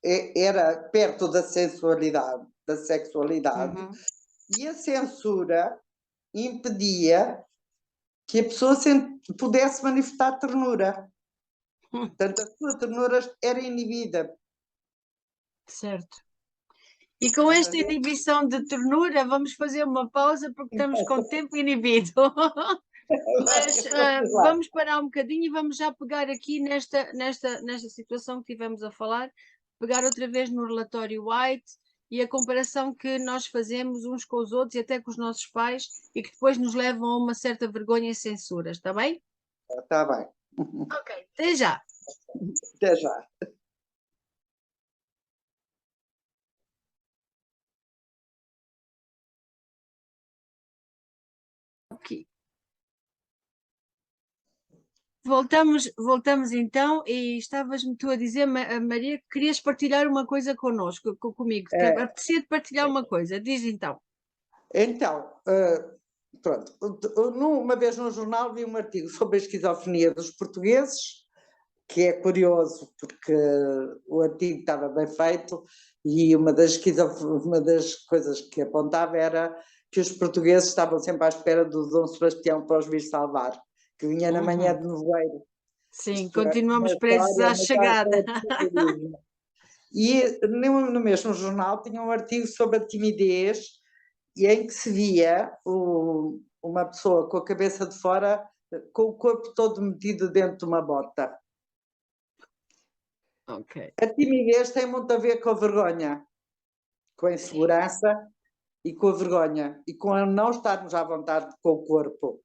era perto da sensualidade, da sexualidade, Uhum. e a censura impedia que a pessoa pudesse manifestar ternura. Portanto, a sua ternura era inibida. Certo. E com esta inibição de ternura, vamos fazer uma pausa porque estamos com tempo inibido. Mas vamos parar um bocadinho e vamos já pegar aqui nesta situação que tivemos a falar, pegar outra vez no relatório White e a comparação que nós fazemos uns com os outros e até com os nossos pais e que depois nos levam a uma certa vergonha e censura, está bem? Está bem. Ok, até já. Até já. Ok. Voltamos então, e estavas-me tu a dizer, Maria, que querias partilhar uma coisa connosco, comigo, que apetecia de partilhar uma coisa. Diz então. Então, pronto, uma vez no jornal vi um artigo sobre a esquizofrenia dos portugueses, que é curioso, porque o artigo estava bem feito e uma das coisas que apontava era que os portugueses estavam sempre à espera do Dom Sebastião para os vir salvar, que vinha na manhã de nevoeiro. Sim, Isto é, continuamos presos à chegada. E no mesmo jornal tinha um artigo sobre a timidez, e em que se via uma pessoa com a cabeça de fora, com o corpo todo metido dentro de uma bota. Ok. A timidez tem muito a ver com a vergonha, com a insegurança e com a vergonha, e com a não estarmos à vontade com o corpo.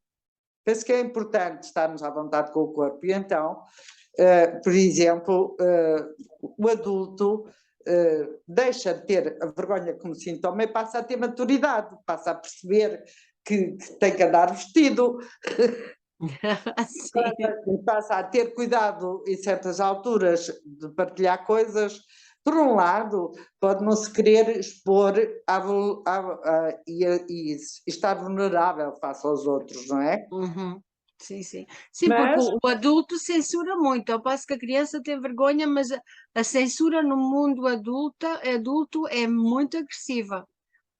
Penso que é importante estarmos à vontade com o corpo. E então, por exemplo, o adulto deixa de ter a vergonha como sintoma e passa a ter maturidade, passa a perceber que tem que andar vestido, passa a ter cuidado em certas alturas de partilhar coisas. Por um lado, pode não se querer expor e estar vulnerável face aos outros, não é? Uhum. Sim, sim. Sim, Mas porque o adulto censura muito, ao passo que a criança tem vergonha, mas a censura no mundo adulto é muito agressiva.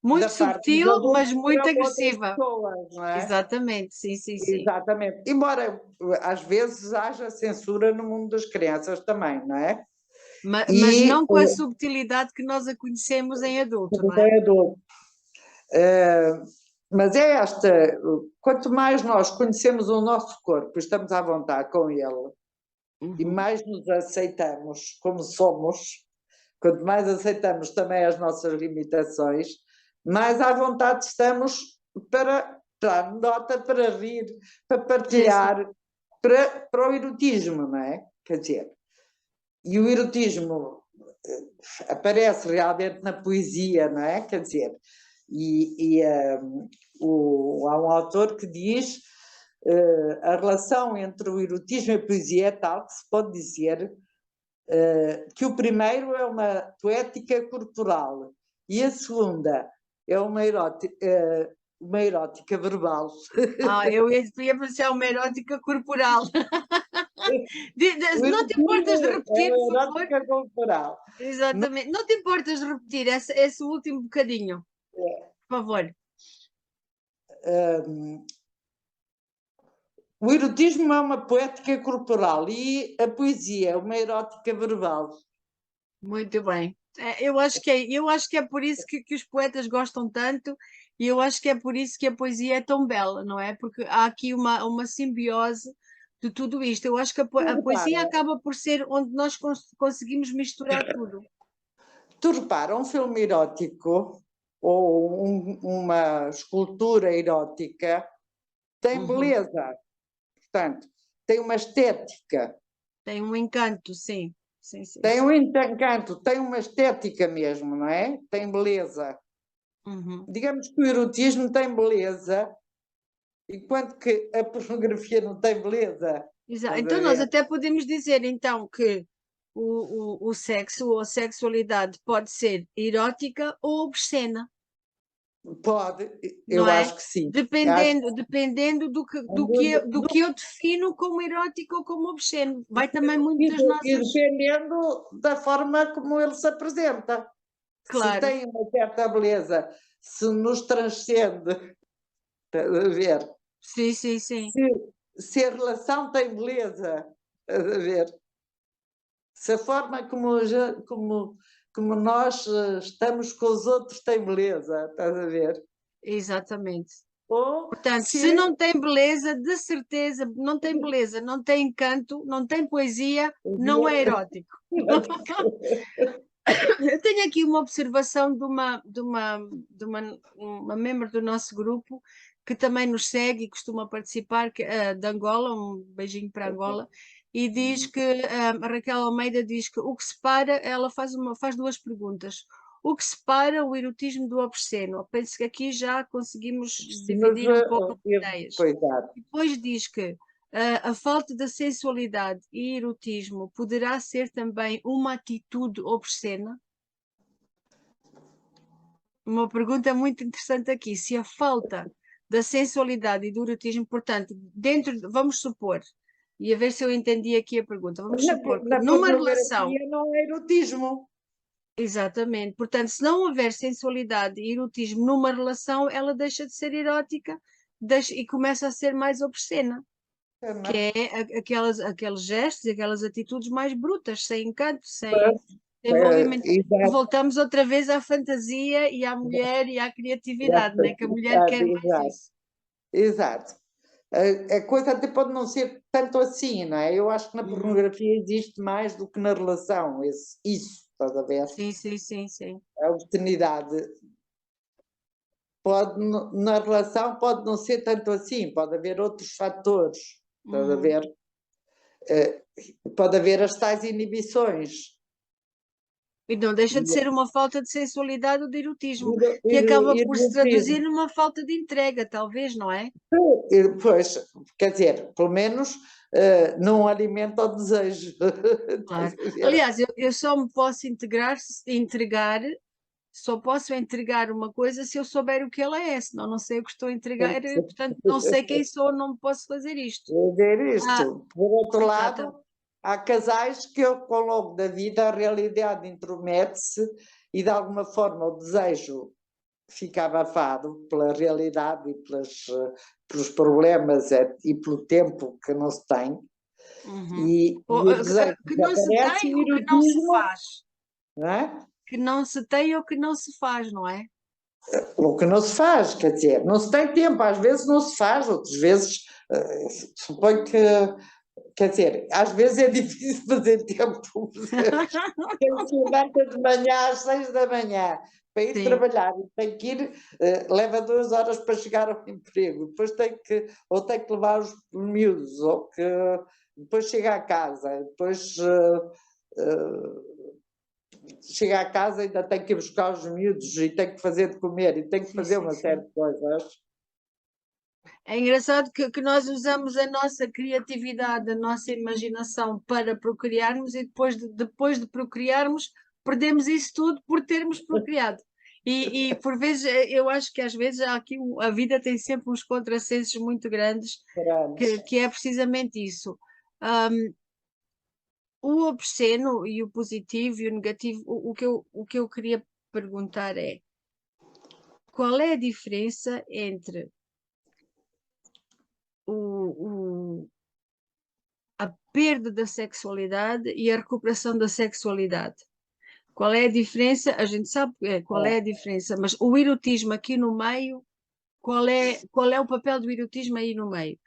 Muito da parte dos subtil, mas adultos muito para outras agressiva. pessoas, não é? Exatamente, sim, sim, sim. Exatamente. Embora às vezes haja censura no mundo das crianças também, não é? Mas não com a subtilidade que nós a conhecemos em adulto, não é? Adulto. Mas é quanto mais nós conhecemos o nosso corpo, estamos à vontade com ele, e mais nos aceitamos como somos, quanto mais aceitamos também as nossas limitações, mais à vontade estamos para dar nota, para rir, para partilhar, Sim. para o erotismo, não é? Quer dizer, e o erotismo aparece realmente na poesia, não é? Quer dizer, há um autor que diz a relação entre o erotismo e a poesia é tal que se pode dizer que o primeiro é uma poética corporal e a segunda é uma erótica verbal. Eu ia pronunciar uma erótica corporal. Não te importas de repetir, é por uma favor? erótica corporal. Exatamente. Não te importas de repetir esse último bocadinho, por favor. O erotismo é uma poética corporal e a poesia é uma erótica verbal. Muito bem. Eu acho que é por isso que os poetas gostam tanto, e eu acho que é por isso que a poesia é tão bela, não é? Porque há aqui uma simbiose de tudo isto. Eu acho que a poesia acaba por ser onde nós conseguimos misturar tudo. Tu repara, um filme erótico ou uma escultura erótica tem beleza, portanto, tem uma estética. Tem um encanto, sim. Sim, sim, Tem sim. um encanto, tem uma estética mesmo, não é? Tem beleza. Digamos que o erotismo tem beleza, enquanto que a pornografia não tem beleza. Exato. Então nós até podemos dizer então que o sexo ou a sexualidade pode ser erótica ou obscena. Pode, Não eu é? acho que sim. Dependendo do que eu defino como erótico ou como obsceno. Vai também muito das E nossas. dependendo da forma como ele se apresenta. Se Claro, tem uma certa beleza, se nos transcende, estás a ver? sim, sim, sim. Se a relação tem beleza, estás a ver? Se a forma como nós estamos com os outros tem beleza, estás a ver? Exatamente. ou Portanto, se se não tem beleza, de certeza, não tem beleza, não tem encanto, não tem poesia, não é erótico. Eu tenho aqui uma observação de uma membro do nosso grupo que também nos segue e costuma participar, de Angola, um beijinho para Angola, e diz que a Raquel Almeida diz que o que separa, ela faz duas perguntas. O que separa o erotismo do obsceno? Eu penso que aqui já conseguimos mas, dividir um pouco as ideias. pois é, Depois diz que a falta de sensualidade e erotismo poderá ser também uma atitude obscena. Uma pergunta muito interessante aqui, se a falta da sensualidade e do erotismo, portanto, vamos supor, e a ver se eu entendi aqui a pergunta, vamos supor que na numa relação, pornografia não é erotismo. exatamente, portanto, se não houver sensualidade e erotismo numa relação, ela deixa de ser erótica, e começa a ser mais obscena, que é aqueles gestos e aquelas atitudes mais brutas, sem encanto, sem envolvimento. E Exato, voltamos outra vez à fantasia e à mulher e à criatividade, né? Que a mulher quer mais exato, isso. exato. A coisa até pode não ser tanto assim, não é? Eu acho que na Uhum. pornografia existe mais do que na relação, isso, estás a ver? Sim, sim, sim, sim. A obscenidade pode, na relação pode não ser tanto assim, pode haver outros fatores, estás a Uhum. ver? Pode haver as tais inibições. E não deixa de E, ser uma falta de sensualidade ou de erotismo, e, que acaba e, por se traduzir numa falta de entrega, talvez, não é? pois, quer dizer, pelo menos não alimenta o desejo. Claro. Estás a ver? Aliás, eu só me posso entregar, só posso entregar uma coisa se eu souber o que ela é, senão não sei o que estou a entregar, portanto, não sei quem sou, não posso fazer isto. Vou ver Ah, isto. Por outro exato. lado, há casais que, ao longo da vida, a realidade intromete-se e, de alguma forma, o desejo fica abafado pela realidade e pelos problemas e pelo tempo que não se tem. Uhum. E o desejo Que não se desaparece tem e o ou que não se erotismo, faz. não é? Que não se tem ou que não se faz, não é? O que não se faz, quer dizer, não se tem tempo, às vezes não se faz, outras vezes suponho que, quer dizer, às vezes é difícil fazer tempo. Ele se levanta de manhã às 6 da manhã para ir Sim, trabalhar, e tem que ir, leva 2 horas para chegar ao emprego, depois tem que levar os miúdos, ou que depois chega a casa, depois chega a casa e ainda tem que ir buscar os miúdos e tem que fazer de comer e tem que sim, fazer sim, uma série sim. de coisas. É engraçado que nós usamos a nossa criatividade, a nossa imaginação para procriarmos e depois de procriarmos, perdemos isso tudo por termos procriado. E por vezes, eu acho que às vezes há aqui, a vida tem sempre uns contrassensos muito grandes, que é precisamente isso. O obsceno e o positivo e o negativo, o que eu queria perguntar é: qual é a diferença entre o, a perda da sexualidade e a recuperação da sexualidade? Qual é a diferença? A gente sabe qual é a diferença, mas o erotismo aqui no meio, qual é o papel do erotismo aí no meio?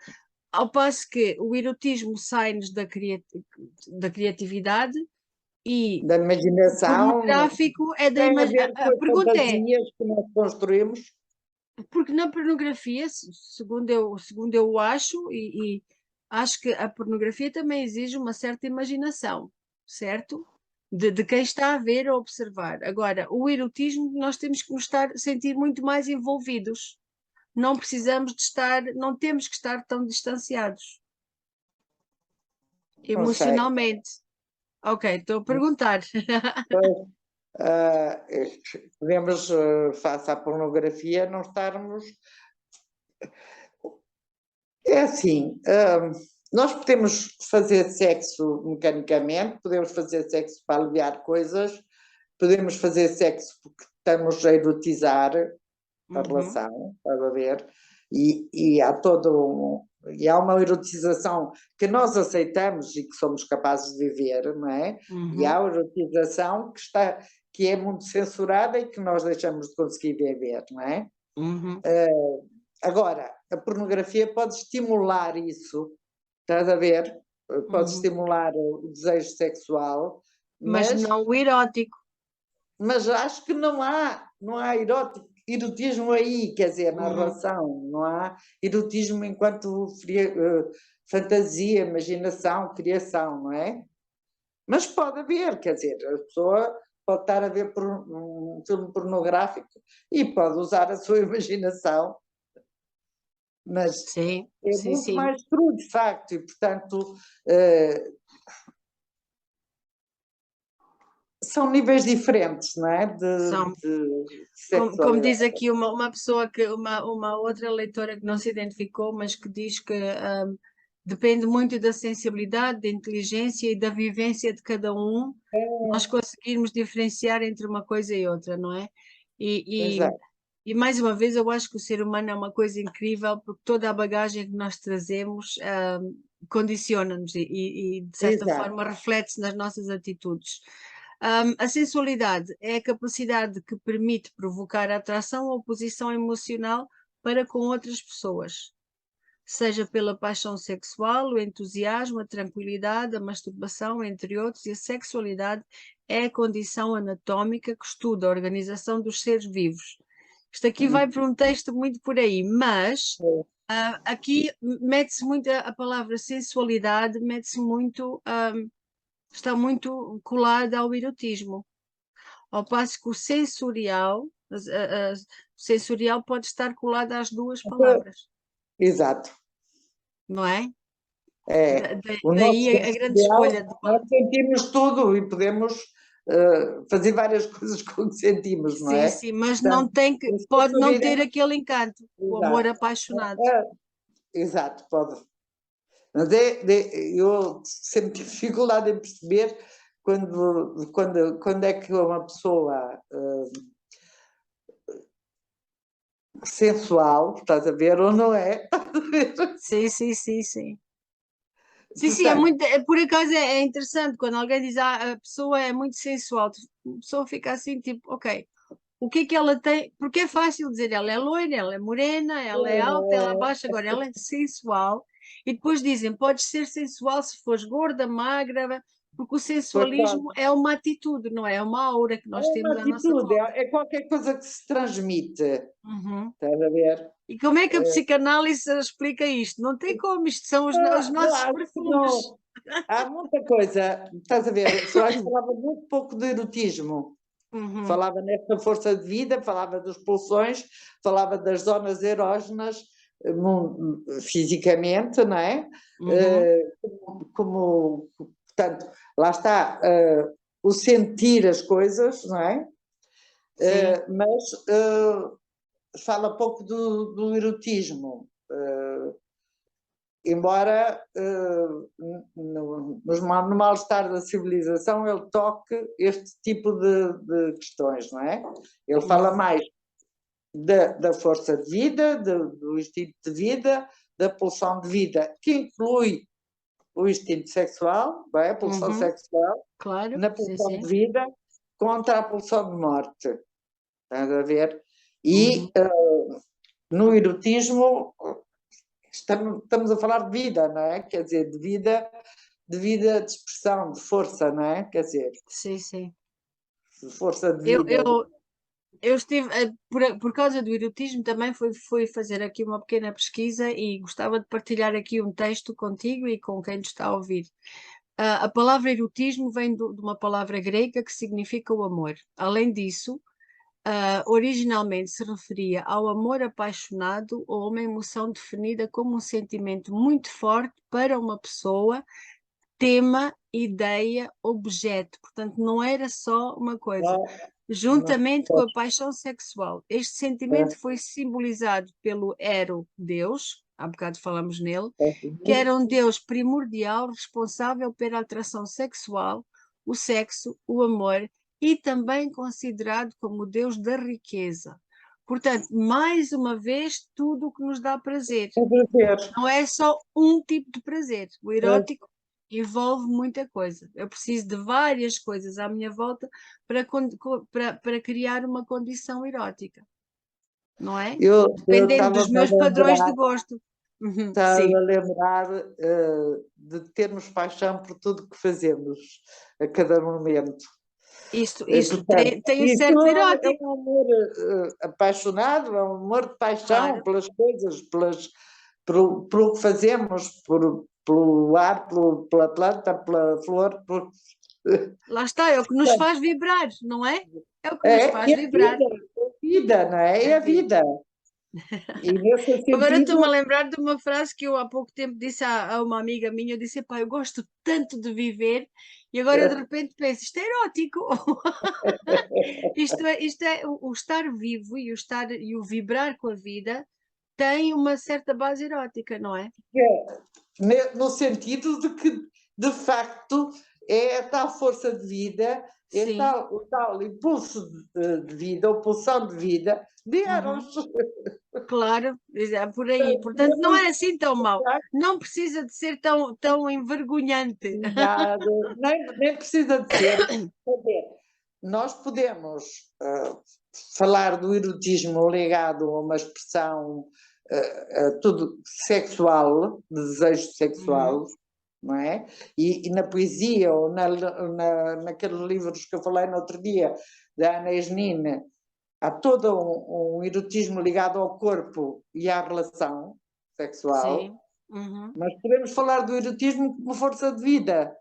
Ao passo que o erotismo sai-nos da criatividade e Da o imaginação, pornográfico é da tem a imagem. ver com A as pergunta é, fantasias que nós construímos. porque na pornografia, segundo eu acho, e acho que a pornografia também exige uma certa imaginação, certo? De quem está a ver ou observar. Agora, o erotismo, nós temos que sentir muito mais envolvidos. Não precisamos de estar, não temos que estar tão distanciados Não sei. emocionalmente. Ok, estou a perguntar. Ah, podemos, face à pornografia, não estarmos. É assim, nós podemos fazer sexo mecanicamente, podemos fazer sexo para aliviar coisas, podemos fazer sexo porque estamos a erotizar a Uhum, relação, estás a ver? E há e há uma erotização que nós aceitamos e que somos capazes de viver, não é? E há uhum, a erotização que é muito censurada e que nós deixamos de conseguir viver, não é? uhum. Agora, a pornografia pode estimular isso, estás a ver? Pode estimular o desejo sexual, Mas não o erótico. mas acho que não há erotismo aí, quer dizer, na relação, não há erotismo enquanto fantasia, imaginação, criação, não é? Mas pode haver, quer dizer, a pessoa pode estar a ver um filme pornográfico e pode usar a sua imaginação, mas Sim, é sim, muito sim. mais cru, de facto, e portanto são níveis diferentes, não é? São. De Como sexualidade. diz aqui uma pessoa, uma outra leitora que não se identificou, mas que diz que depende muito da sensibilidade, da inteligência e da vivência de cada um, nós conseguirmos diferenciar entre uma coisa e outra, não é? Exato. E mais uma vez, eu acho que o ser humano é uma coisa incrível, porque toda a bagagem que nós trazemos condiciona-nos e, de certa Exato. forma, reflete-se nas nossas atitudes. A sensualidade é a capacidade que permite provocar atração ou oposição emocional para com outras pessoas, seja pela paixão sexual, o entusiasmo, a tranquilidade, a masturbação, entre outros, e a sexualidade é a condição anatómica que estuda a organização dos seres vivos. Isto aqui vai para um texto muito por aí, mas aqui mete-se muito a palavra sensualidade, mete-se muito, está muito colada ao erotismo, ao passo que o sensorial pode estar colado às duas palavras, Exato. não é? O Daí nosso a grande sensorial, escolha de nós sentimos tudo e podemos fazer várias coisas com o que sentimos, não sim, é? sim, mas não Portanto, tem pode não ter sensorialidade, aquele encanto, o amor exato. apaixonado. Exato, pode. Mas eu sempre tive dificuldade em perceber quando é que uma pessoa sensual, estás a ver, ou não é? Sim, sim, sim, sim. Sim, sim, é Portanto, muito, por acaso é interessante quando alguém diz a pessoa é muito sensual, a pessoa fica assim, tipo, ok, o que é que ela tem? Porque é fácil dizer, ela é loira, ela é morena, ela é alta, ela é baixa, agora ela é sensual. E depois dizem, podes ser sensual se fores gorda, magra, porque o sensualismo é uma atitude, não é? É uma aura que é nós uma temos à nossa atitude, volta. é qualquer coisa que se transmite, Uhum. estás a ver? E como é que a psicanálise explica isto? Não tem como, isto são os Não, nossos acho que perfumes. não. Há muita coisa, estás a ver? Freud falava muito pouco de erotismo. Uhum. Falava nesta força de vida, falava das pulsões, falava das zonas erógenas fisicamente, não é? Uhum. Portanto, lá está o sentir as coisas, não é? Sim. Mas fala pouco do erotismo. Embora no mal-estar da civilização ele toque este tipo de questões, não é? Ele fala Uhum. mais da força de vida, do instinto de vida, da pulsão de vida, que inclui o instinto sexual, bem, a pulsão Uhum. sexual, Claro, na sim, pulsão de sim. vida, contra a pulsão de morte. Estás a ver? E Uhum. no erotismo estamos a falar de vida, não é? Quer dizer, de vida, de expressão, de força, não é? Quer dizer, Sim, sim. de força de Eu, vida. eu, eu estive, por causa do erotismo, também fui fazer aqui uma pequena pesquisa e gostava de partilhar aqui um texto contigo e com quem nos está a ouvir. A palavra erotismo vem de uma palavra grega que significa o amor. Além disso, originalmente se referia ao amor apaixonado ou uma emoção definida como um sentimento muito forte para uma pessoa, tema, ideia, objeto. Portanto, não era só uma coisa. Juntamente com a paixão sexual. Este sentimento foi simbolizado pelo Ero, Deus, há bocado falamos nele, que era um Deus primordial responsável pela atração sexual, o sexo, o amor e também considerado como o Deus da riqueza. Portanto, mais uma vez, tudo o que nos dá prazer. Não é só um tipo de prazer. O erótico envolve muita coisa. Eu preciso de várias coisas à minha volta para criar uma condição erótica. não é? Eu Dependendo dos estava-me a meus padrões de lembrar, gosto. Uhum, estava sim, a lembrar de termos paixão por tudo que fazemos a cada momento. isto Portanto, tem um isso certo é erótico, um amor apaixonado, é um amor de paixão claro. pelas coisas, pelo que fazemos, pelo ar, pela planta, pela flor. Lá está, é o que nos faz vibrar, não é? É o que nos É, faz e vibrar. a vida, não é? É A a vida. vida. E nesse Agora estou-me a sentido, lembrar de uma frase que eu há pouco tempo disse a uma amiga minha. Eu disse: pá, eu gosto tanto de viver, e agora eu de repente penso, isto é erótico. Isto é o estar vivo e o vibrar com a vida tem uma certa base erótica, não é? no sentido de que, de facto, é a tal força de vida, é Sim. o tal impulso de vida, ou pulsão de vida, de Uhum. Eros. Claro, é por aí. Portanto, não é assim tão mau. Não precisa de ser tão envergonhante. Nada, nem precisa de ser. Quer dizer, nós podemos falar do erotismo ligado a uma expressão tudo sexual, de desejo Uhum. sexual, não é? E na poesia, ou naqueles livros que eu falei no outro dia, da Ana Esnine, há todo um erotismo ligado ao corpo e à relação sexual, Sim. Uhum. mas podemos falar do erotismo como força de vida,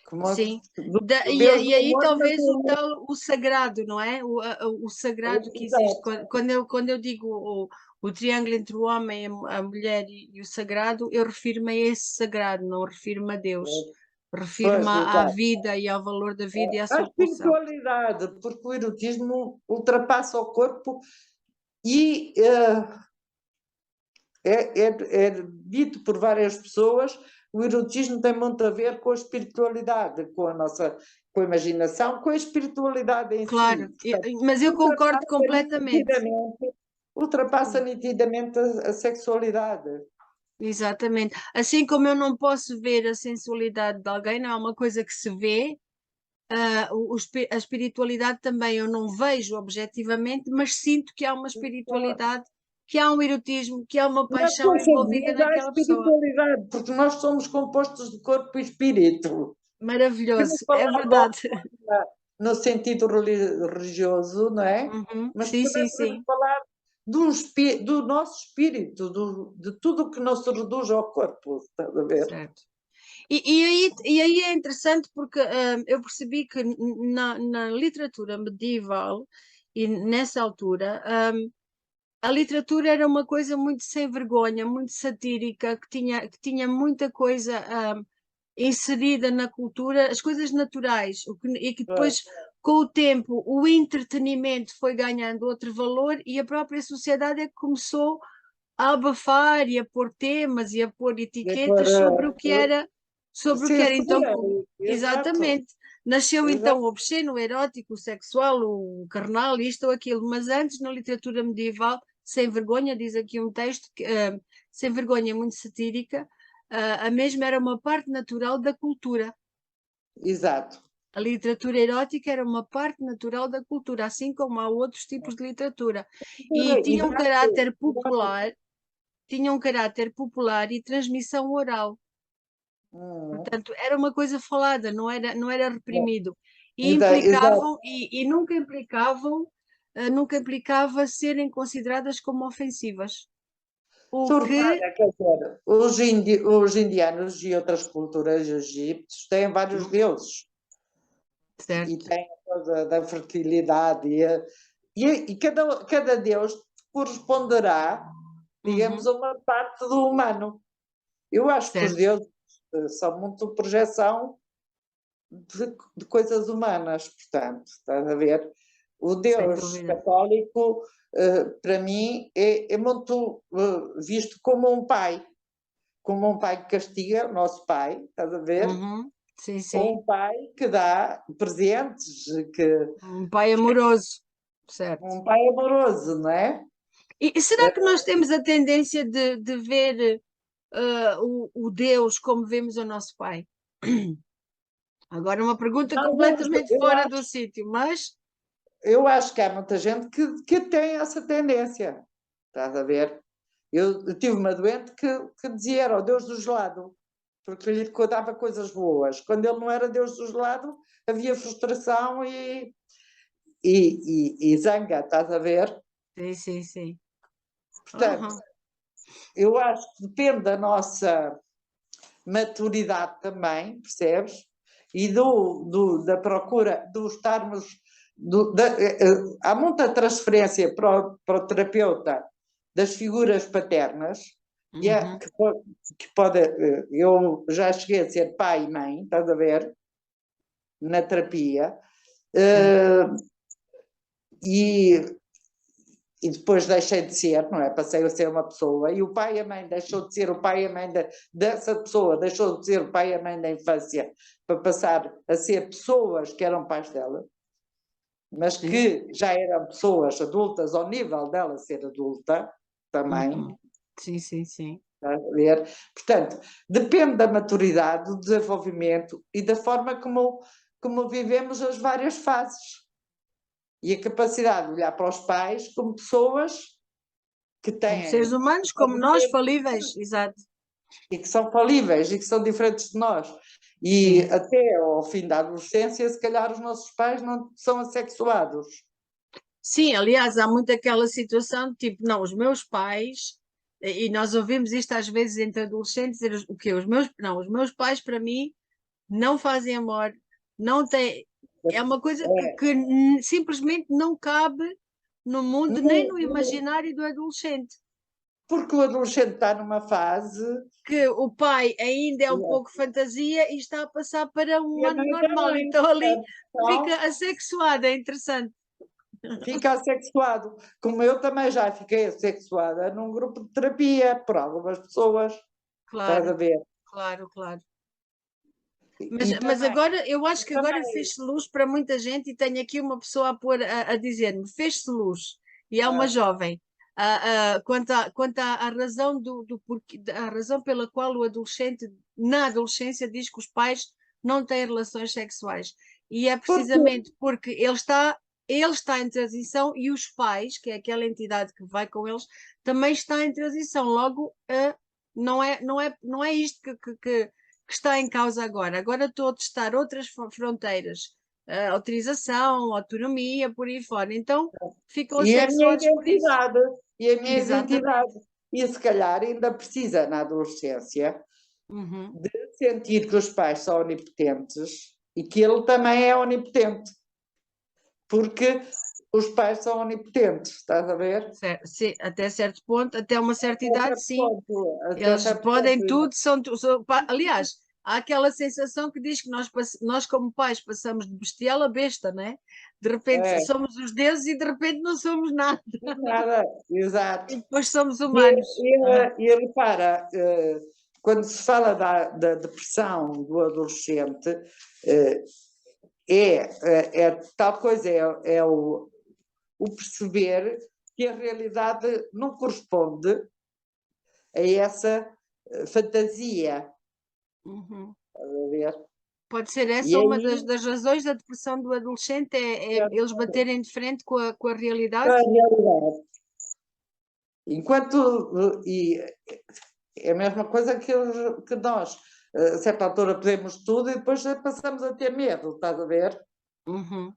como Sim. do E, Deus do e aí amor, mas talvez do amor. o sagrado, não é? O sagrado que existe. Exato. Quando eu digo o triângulo entre o homem, a mulher e o sagrado, eu refiro-me a esse sagrado, não refiro-me a Deus. Refiro-me Pois, à exato. vida e ao valor da vida e à A sua pulsão. espiritualidade, porque o erotismo ultrapassa o corpo e é dito por várias pessoas, o erotismo tem muito a ver com a espiritualidade, com a imaginação, com a espiritualidade em Claro, si. Portanto, mas eu concordo ultrapassa completamente. nitidamente, ultrapassa nitidamente a sexualidade. Exatamente. Assim como eu não posso ver a sensualidade de alguém, não é uma coisa que se vê. A espiritualidade também eu não vejo objetivamente, mas sinto que há uma espiritualidade, que há um erotismo, que há uma Na paixão força de envolvida vida há naquela pessoa. espiritualidade, porque nós somos compostos de corpo e espírito. Podemos Maravilhoso, é falar verdade. no sentido religioso, não é? Uhum. Mas Sim, sim, podemos sim. falar do nosso espírito, de tudo o que não se reduz ao corpo, estás a ver? Certo. E aí é interessante porque eu percebi que na literatura medieval e nessa altura a literatura era uma coisa muito sem vergonha, muito satírica, que tinha muita coisa inserida na cultura, as coisas naturais, e que depois, com o tempo, o entretenimento foi ganhando outro valor e a própria sociedade é que começou a abafar e a pôr temas e a pôr E etiquetas agora, sobre o que era. Então, censura, exato, exatamente. Nasceu então exato, o obsceno, o erótico, o sexual, o carnal, isto ou aquilo, mas antes, na literatura medieval, sem vergonha, diz aqui um texto, sem vergonha, muito satírica, a mesma era uma parte natural da cultura. exato. A literatura erótica era uma parte natural da cultura, assim como há outros tipos de literatura. E Exato, exato. tinha um caráter popular e transmissão oral. Hum, Portanto, era uma coisa falada, não era reprimido. E exato. implicavam, e nunca implicava serem consideradas como ofensivas. O Tu que, repara, quer dizer, os indianos e outras culturas egípcios têm vários deuses e certo, têm a coisa da fertilidade e cada deus corresponderá, digamos, uhum, a uma parte do humano. Eu acho que os certo, deuses são muito projeção de coisas humanas, portanto, estás a ver? O sem Deus dúvida. católico, para mim, é muito visto como um pai que castiga, o nosso pai, estás a ver? Uhum, sim, Ou sim. um pai que dá presentes, que, Um pai amoroso, certo. um pai amoroso, não é? E será que nós temos a tendência de ver o Deus como vemos o nosso pai? Agora, uma pergunta Alguns, completamente eu fora do acho, sítio, mas. eu acho que há muita gente que tem essa tendência, estás a ver? Eu tive uma doente que dizia era o Deus do gelado, porque lhe dava coisas boas. Quando ele não era Deus do gelado, havia frustração e zanga, estás a ver? Sim, sim, sim. Portanto, eu acho que depende da nossa maturidade também, percebes? E da procura, do estarmos. Há muita transferência para o terapeuta das figuras paternas, Uhum. que pode. Eu já cheguei a ser pai e mãe, estás a ver? Na terapia. E depois deixei de ser, não é? Passei a ser uma pessoa, e o pai e a mãe deixou de ser o pai e a mãe dessa pessoa, deixou de ser o pai e a mãe da infância, para passar a ser pessoas que eram pais dela, mas que já eram pessoas adultas ao nível dela ser adulta também. Uhum. Sim, sim, sim. Está a ver? Portanto, depende da maturidade, do desenvolvimento e da forma como vivemos as várias fases. E a capacidade de olhar para os pais como pessoas que Como seres têm humanos, como nós, falíveis, exato. e que são falíveis e que são diferentes de nós. E Sim. até ao fim da adolescência, se calhar os nossos pais não são assexuados. Sim, aliás, há muito aquela situação, tipo, não, os meus pais, e nós ouvimos isto às vezes entre adolescentes, dizer o quê? Os meus pais, para mim, não fazem amor, não têm. É uma coisa É, que simplesmente não cabe no mundo, nem no imaginário do adolescente. porque o adolescente está numa fase. Que o pai ainda é um pouco fantasia e está a passar para um E a ano mãe normal, também. então ali fica Então, assexuado, é interessante. fica assexuado. Como eu também já fiquei assexuada num grupo de terapia por algumas pessoas. Estás a Claro, ver? claro, claro. E Mas também, agora, eu acho que agora também fez-se luz para muita gente e tenho aqui uma pessoa a pôr, a dizer-me, fez-se luz, e é uma jovem, quanto à razão a razão pela qual o adolescente, na adolescência, diz que os pais não têm relações sexuais. E é porque precisamente porque ele está em transição e os pais, que é aquela entidade que vai com eles, também está em transição. Logo, não é isto que está em causa agora. Agora estou a testar outras fronteiras, autorização, autonomia, por aí fora. Então ficam e a minha assexuados por isso. identidade, e a minha Exatamente. identidade. E se calhar ainda precisa, na adolescência, Uhum. de sentir que os pais são onipotentes e que ele também é onipotente, porque os pais são onipotentes, estás a ver? Sim, até certo ponto, até uma certa Até idade, certo sim. ponto, até Eles certo podem ponto. tudo, aliás, há aquela sensação que diz que nós como pais passamos de bestial a besta, né? De repente É, somos os deuses e de repente não somos nada. nada, E exato. depois somos E, humanos. e repara, quando se fala da depressão do adolescente, eh, é tal coisa, é o perceber que a realidade não corresponde a essa fantasia. Uhum. A ver? Pode ser E essa uma aí, das razões da depressão do adolescente, é eles baterem de frente com a a realidade? realidade. Enquanto. É a mesma coisa que nós, a certa altura, podemos tudo e depois passamos a ter medo, estás a ver? Uhum.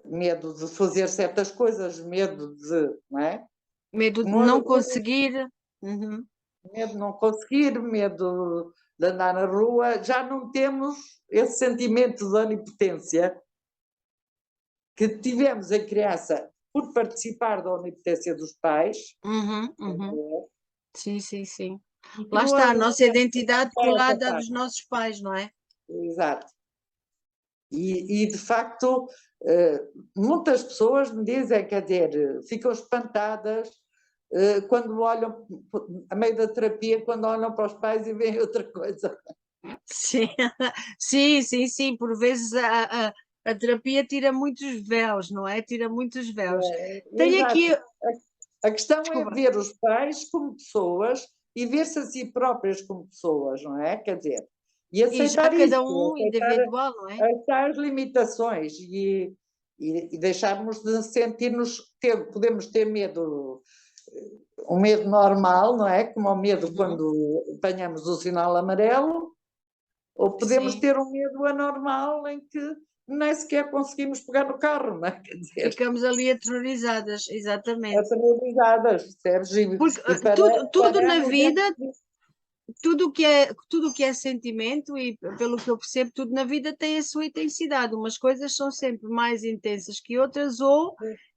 Medo de fazer certas coisas, medo de, não é? Medo de não conseguir. Uhum. Medo de não conseguir, medo de andar na rua, já não temos esse sentimento de onipotência que tivemos em criança por participar da onipotência dos pais, Uhum. Uhum. Sim, sim, sim. e que Lá no está a nossa adolescente identidade não é colada à capaz. dos nossos pais, não é? Exato. De facto, muitas pessoas me dizem, quer dizer, ficam espantadas quando olham, a meio da terapia, quando olham para os pais e veem outra coisa. Sim, sim, sim, sim. Por vezes a terapia tira muitos véus, não é? Tira muitos véus. Tenho aqui. Exato. A questão é Desculpa. ver os pais como pessoas e ver-se a si próprias como pessoas, não é? Quer dizer, e E já aceitar cada isso, um aceitar, individual, não é? aceitar as limitações e deixarmos de sentir-nos, podemos ter medo, um medo normal, não é? Como o medo quando apanhamos o sinal amarelo, ou podemos Sim, ter um medo anormal em que nem sequer conseguimos pegar no carro, não é? Quer dizer, ficamos ali aterrorizadas, exatamente. aterrorizadas, percebes? Porque E tudo na paramos vida, antes tudo o que é sentimento, e pelo que eu percebo, tudo na vida tem a sua intensidade. Umas coisas são sempre mais intensas que outras, ou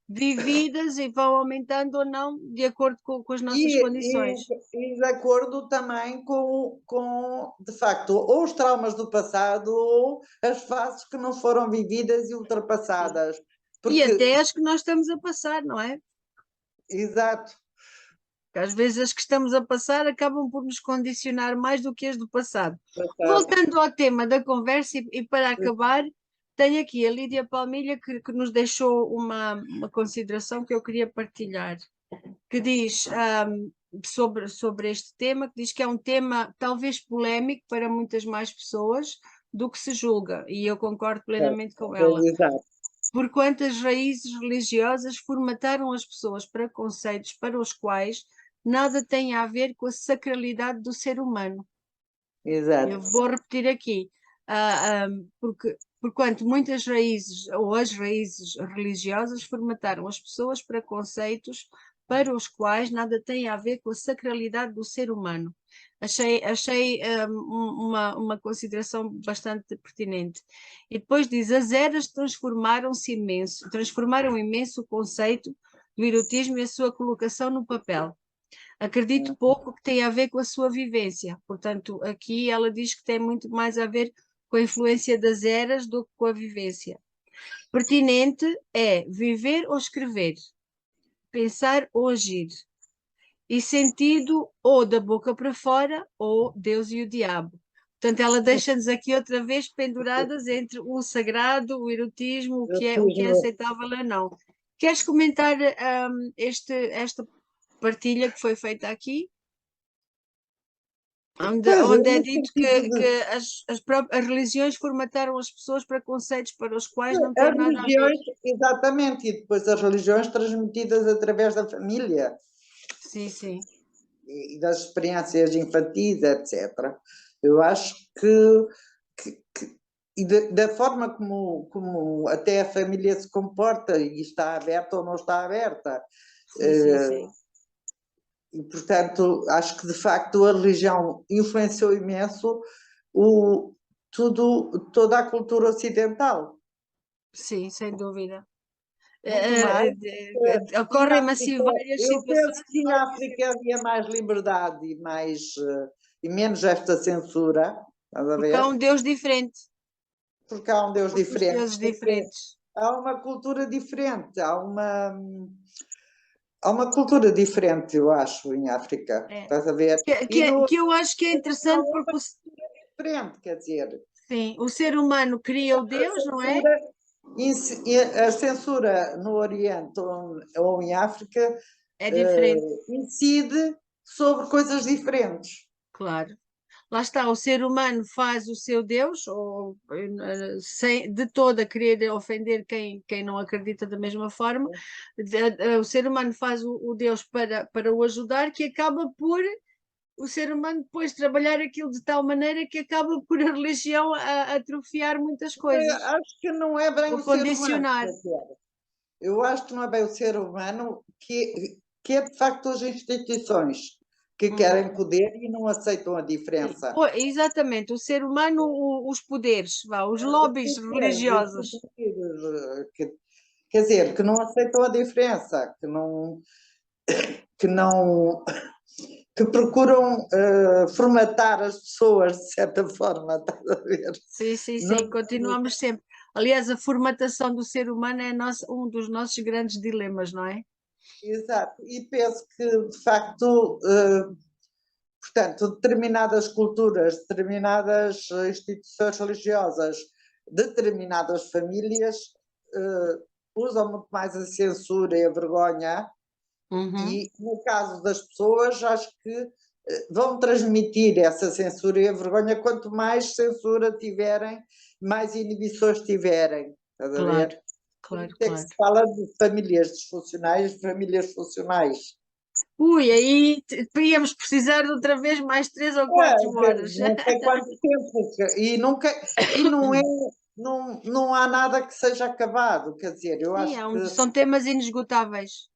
vividas e vão aumentando ou não, de acordo com as nossas condições. e de acordo também de facto, ou os traumas do passado ou as fases que não foram vividas e ultrapassadas. E Porque, até as que nós estamos a passar, não é? exato, Que às vezes as que estamos a passar acabam por nos condicionar mais do que as do passado. passado. Voltando ao tema da conversa, e para acabar, tenho aqui a Lídia Palmilha que nos deixou uma consideração que eu queria partilhar, que diz sobre este tema, que diz que é um tema talvez polémico para muitas mais pessoas do que se julga, e eu concordo plenamente com ela. Exato. Porquanto as raízes religiosas formataram as pessoas para conceitos para os quais nada tem a ver com a sacralidade do ser humano. Eu Exato. vou repetir aqui, porque porquanto muitas raízes, ou as raízes religiosas, formataram as pessoas para conceitos para os quais nada tem a ver com a sacralidade do ser humano. Achei uma consideração bastante pertinente. E depois diz, as eras transformaram imenso o conceito do erotismo e a sua colocação no papel. Acredito pouco que tenha a ver com a sua vivência. Portanto, aqui ela diz que tem muito mais a ver com a influência das eras do que com a vivência. Pertinente é viver ou escrever, pensar ou agir, e sentido ou da boca para fora ou Deus e o diabo. Portanto, ela deixa-nos aqui outra vez penduradas entre o sagrado, o erotismo, o que é aceitável ou não. Queres comentar esta partilha que foi feita aqui? Pois, Onde é no dito sentido que de as religiões formataram as pessoas para conceitos para os quais não as tem nada a ver. religiões, exatamente, e depois as religiões transmitidas através da família Sim, sim, e das experiências infantis, etc. Eu acho e da forma como até a família se comporta e está aberta ou não está aberta. sim, sim, sim. E, portanto, acho que de facto a religião influenciou imenso toda a cultura ocidental. Sim, sem dúvida. Muito mais. Em Ocorrem-me assim África, várias eu situações. penso que em África havia mais liberdade e menos esta censura, estás a Porque há ver? um Deus diferente, Porque há um Deus muitos diferente, deuses porque diferentes. há uma cultura diferente, há uma cultura diferente, eu acho, em África, É. estás a ver? E no Que eu acho que é interessante porque diferente, quer dizer, sim, o ser humano cria o Deus, não é? a censura no Oriente ou em África É diferente, incide sobre coisas diferentes. claro. Lá está, o ser humano faz o seu Deus, ou sem de toda querer ofender quem não acredita da mesma forma. O ser humano faz o Deus para o ajudar, que acaba por o ser humano depois trabalhar aquilo de tal maneira que acaba por a religião a atrofiar muitas coisas, Acho que não é bem ou o ser humano, condicionar. quer dizer, eu acho que não é bem o ser humano que é de facto as instituições que Uhum. querem poder e não aceitam a Sim. diferença. Exatamente, o ser humano, os poderes, os lobbies religiosos. Quer dizer, que não aceitam a diferença, que não que procuram formatar as pessoas de certa forma, estás a ver? Sim, sim, Não, sim, continuamos sempre. Aliás, a formatação do ser humano é um dos nossos grandes dilemas, não é? exato, e penso que de facto, portanto, determinadas culturas, determinadas instituições religiosas, determinadas famílias usam muito mais a censura e a vergonha. Uhum. E no caso das pessoas, acho que vão transmitir essa censura e a vergonha quanto mais censura tiverem, mais inibições tiverem. Estás a Claro, ver? Por claro, isso é que claro. se fala de famílias disfuncionais, famílias funcionais. Ui, aí íamos precisar de outra vez mais 3 ou 4 horas. Não sei quanto tempo, e não é, não há nada que seja acabado, quer dizer, eu Sim, acho que, são temas inesgotáveis.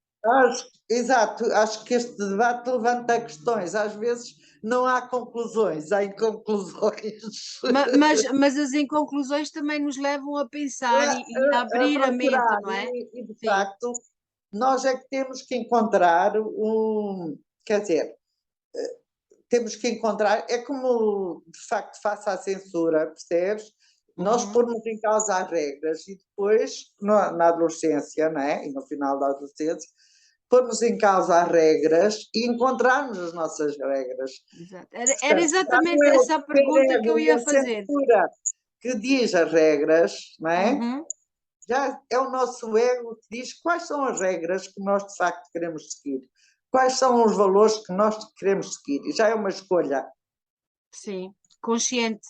exato, acho que este debate levanta questões, às vezes não há conclusões, há inconclusões. Mas as inconclusões também nos levam a pensar e a A abrir a mente, procurar, não é? de Sim. facto, nós é que temos que encontrar quer dizer, temos que encontrar, é como de facto faça a censura, percebes? Nós Uhum. pormos em causa as regras e depois, na adolescência, não é? E no final da adolescência, pormos em causa as regras e encontrarmos as nossas regras. Exato. Era Portanto, já não exatamente é o essa a pergunta que eu superego e ia a fazer. censura que diz as regras, não é? Uhum. Já é o nosso ego que diz quais são as regras que nós de facto queremos seguir, quais são os valores que nós queremos seguir. E já é uma escolha Sim, consciente.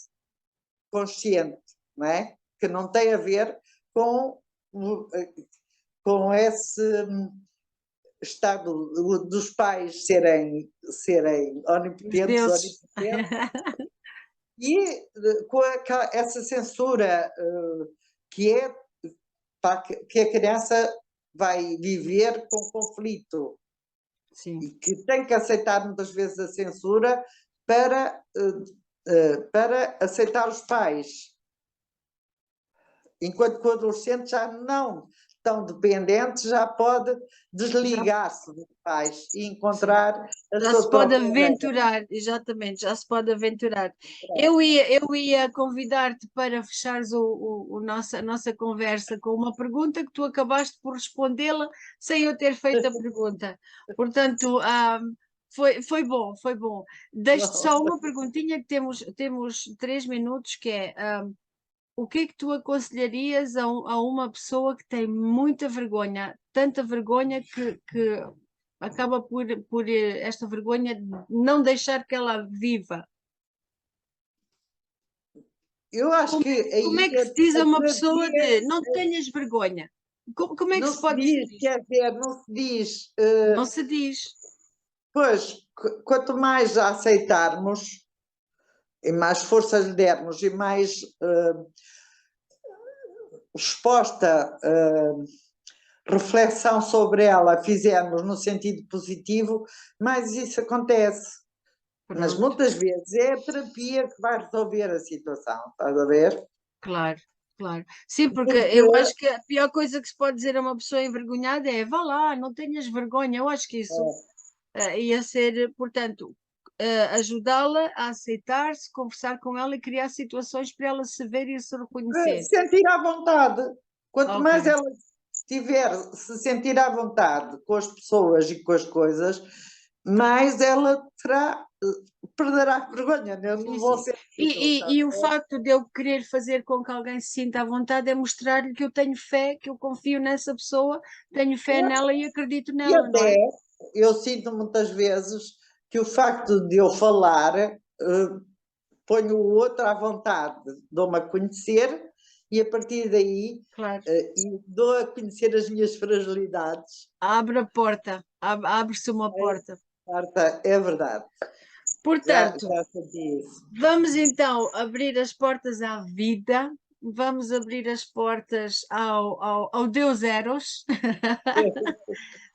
consciente, não é? Que não tem a ver com, com esse estado dos pais serem Os onipotentes, deuses. onipotentes e com essa censura que é que a criança vai viver com conflito Sim. e que tem que aceitar muitas vezes a censura para aceitar os pais, enquanto que o adolescente já não tão dependente, já pode Já, desligar-se dos pais e sim. encontrar a Já sua se pode própria regra. aventurar, exatamente, já se pode aventurar. Eu ia convidar-te para fechares a nossa conversa com uma pergunta que tu acabaste por respondê-la sem eu ter feito a pergunta. Portanto, foi bom, foi bom. Deixo só uma perguntinha que temos 3 minutos, que é o que é que tu aconselharias a uma pessoa que tem muita vergonha, tanta vergonha que acaba por esta vergonha não deixar que ela viva? Eu acho Como, que como é aí que se diz a a uma pessoa terapia de não tenhas vergonha? Como é que não se se pode dizer diz, isto? quer dizer, não se diz. Não se diz. Pois, quanto mais a aceitarmos e mais força lhe dermos e mais exposta reflexão sobre ela fizermos no sentido positivo, mais isso acontece. Mas Pronto, muitas vezes é a terapia que vai resolver a situação, estás a ver? claro, claro. Sim, porque Porque eu acho que a pior coisa que se pode dizer a uma pessoa envergonhada é vá lá, não tenhas vergonha. Eu acho que isso ia ser, portanto, ajudá-la a aceitar-se, conversar com ela e criar situações para ela se ver e se reconhecer. sentir à vontade. Quanto Ok, mais ela se sentir à vontade com as pessoas e com as coisas, mais ela perderá a vergonha, né? sim, Não vou sim. ser eu, E, tá? e, e o facto de eu querer fazer com que alguém se sinta à vontade é mostrar-lhe que eu tenho fé, que eu confio nessa pessoa, tenho fé nela e acredito E nela, não até é? eu sinto muitas vezes que o facto de eu falar ponho o outro à vontade, dou-me a conhecer e a partir daí Claro. e dou a conhecer as minhas fragilidades. Abre a porta, abre-se uma porta. Marta, é verdade, Portanto, já senti isso. vamos então abrir as portas à vida, vamos abrir as portas ao Deus Eros,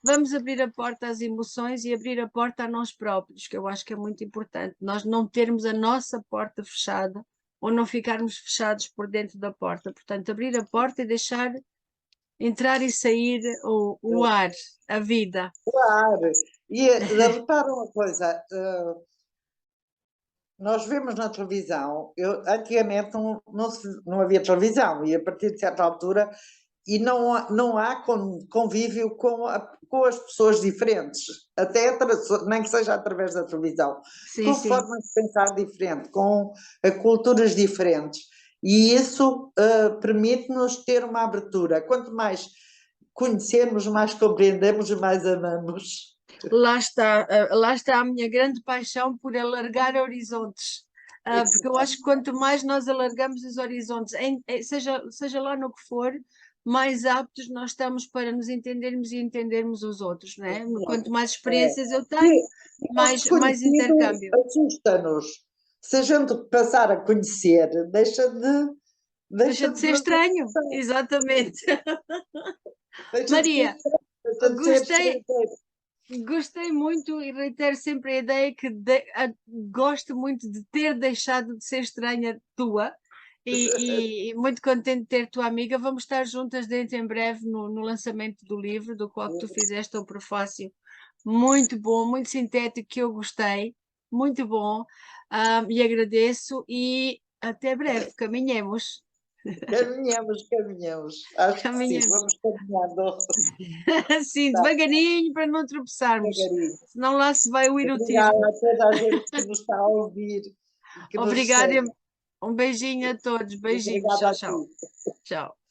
vamos abrir a porta às emoções e abrir a porta a nós próprios, que eu acho que é muito importante. Nós não termos a nossa porta fechada ou não ficarmos fechados por dentro da porta. Portanto, abrir a porta e deixar entrar e sair o ar, a vida. Claro, e repara uma coisa, nós vemos na televisão, antigamente não havia televisão e a partir de certa altura e não há convívio com as pessoas diferentes, até nem que seja através da televisão, Sim, com sim. formas de pensar diferente, com culturas diferentes. E isso permite-nos ter uma abertura. Quanto mais conhecemos, mais compreendemos e mais amamos. Lá está a minha grande paixão por alargar horizontes. Porque eu acho que quanto mais nós alargamos os horizontes, seja lá no que for, mais aptos nós estamos para nos entendermos e entendermos os outros, não é? Quanto mais É. experiências eu E tenho, o mais desconhecido intercâmbio. assusta-nos. Se a gente passar a conhecer, deixa Deixa de ser estranho, ser, exatamente. deixa de ser Maria, estranho, deixa de ser gostei, estrangeiro. gostei muito e reitero sempre a ideia que gosto muito de ter deixado de ser estranha tua e muito contente de ter tua amiga. Vamos estar juntas dentro em breve no lançamento do livro, do qual tu fizeste o prefácio. Muito bom, muito sintético, que eu gostei. Muito bom. E agradeço e até breve. Caminhemos. Caminhamos. Acho que sim, Caminhemos. vamos caminhando Assim, tá, devagarinho para não tropeçarmos. devagarinho. Senão lá se vai o Obrigada erotismo. a toda a gente que nos está a ouvir e que nos Obrigada. segue. Um beijinho a todos. Beijinhos. Obrigada Tchau, a tchau. ti. Tchau.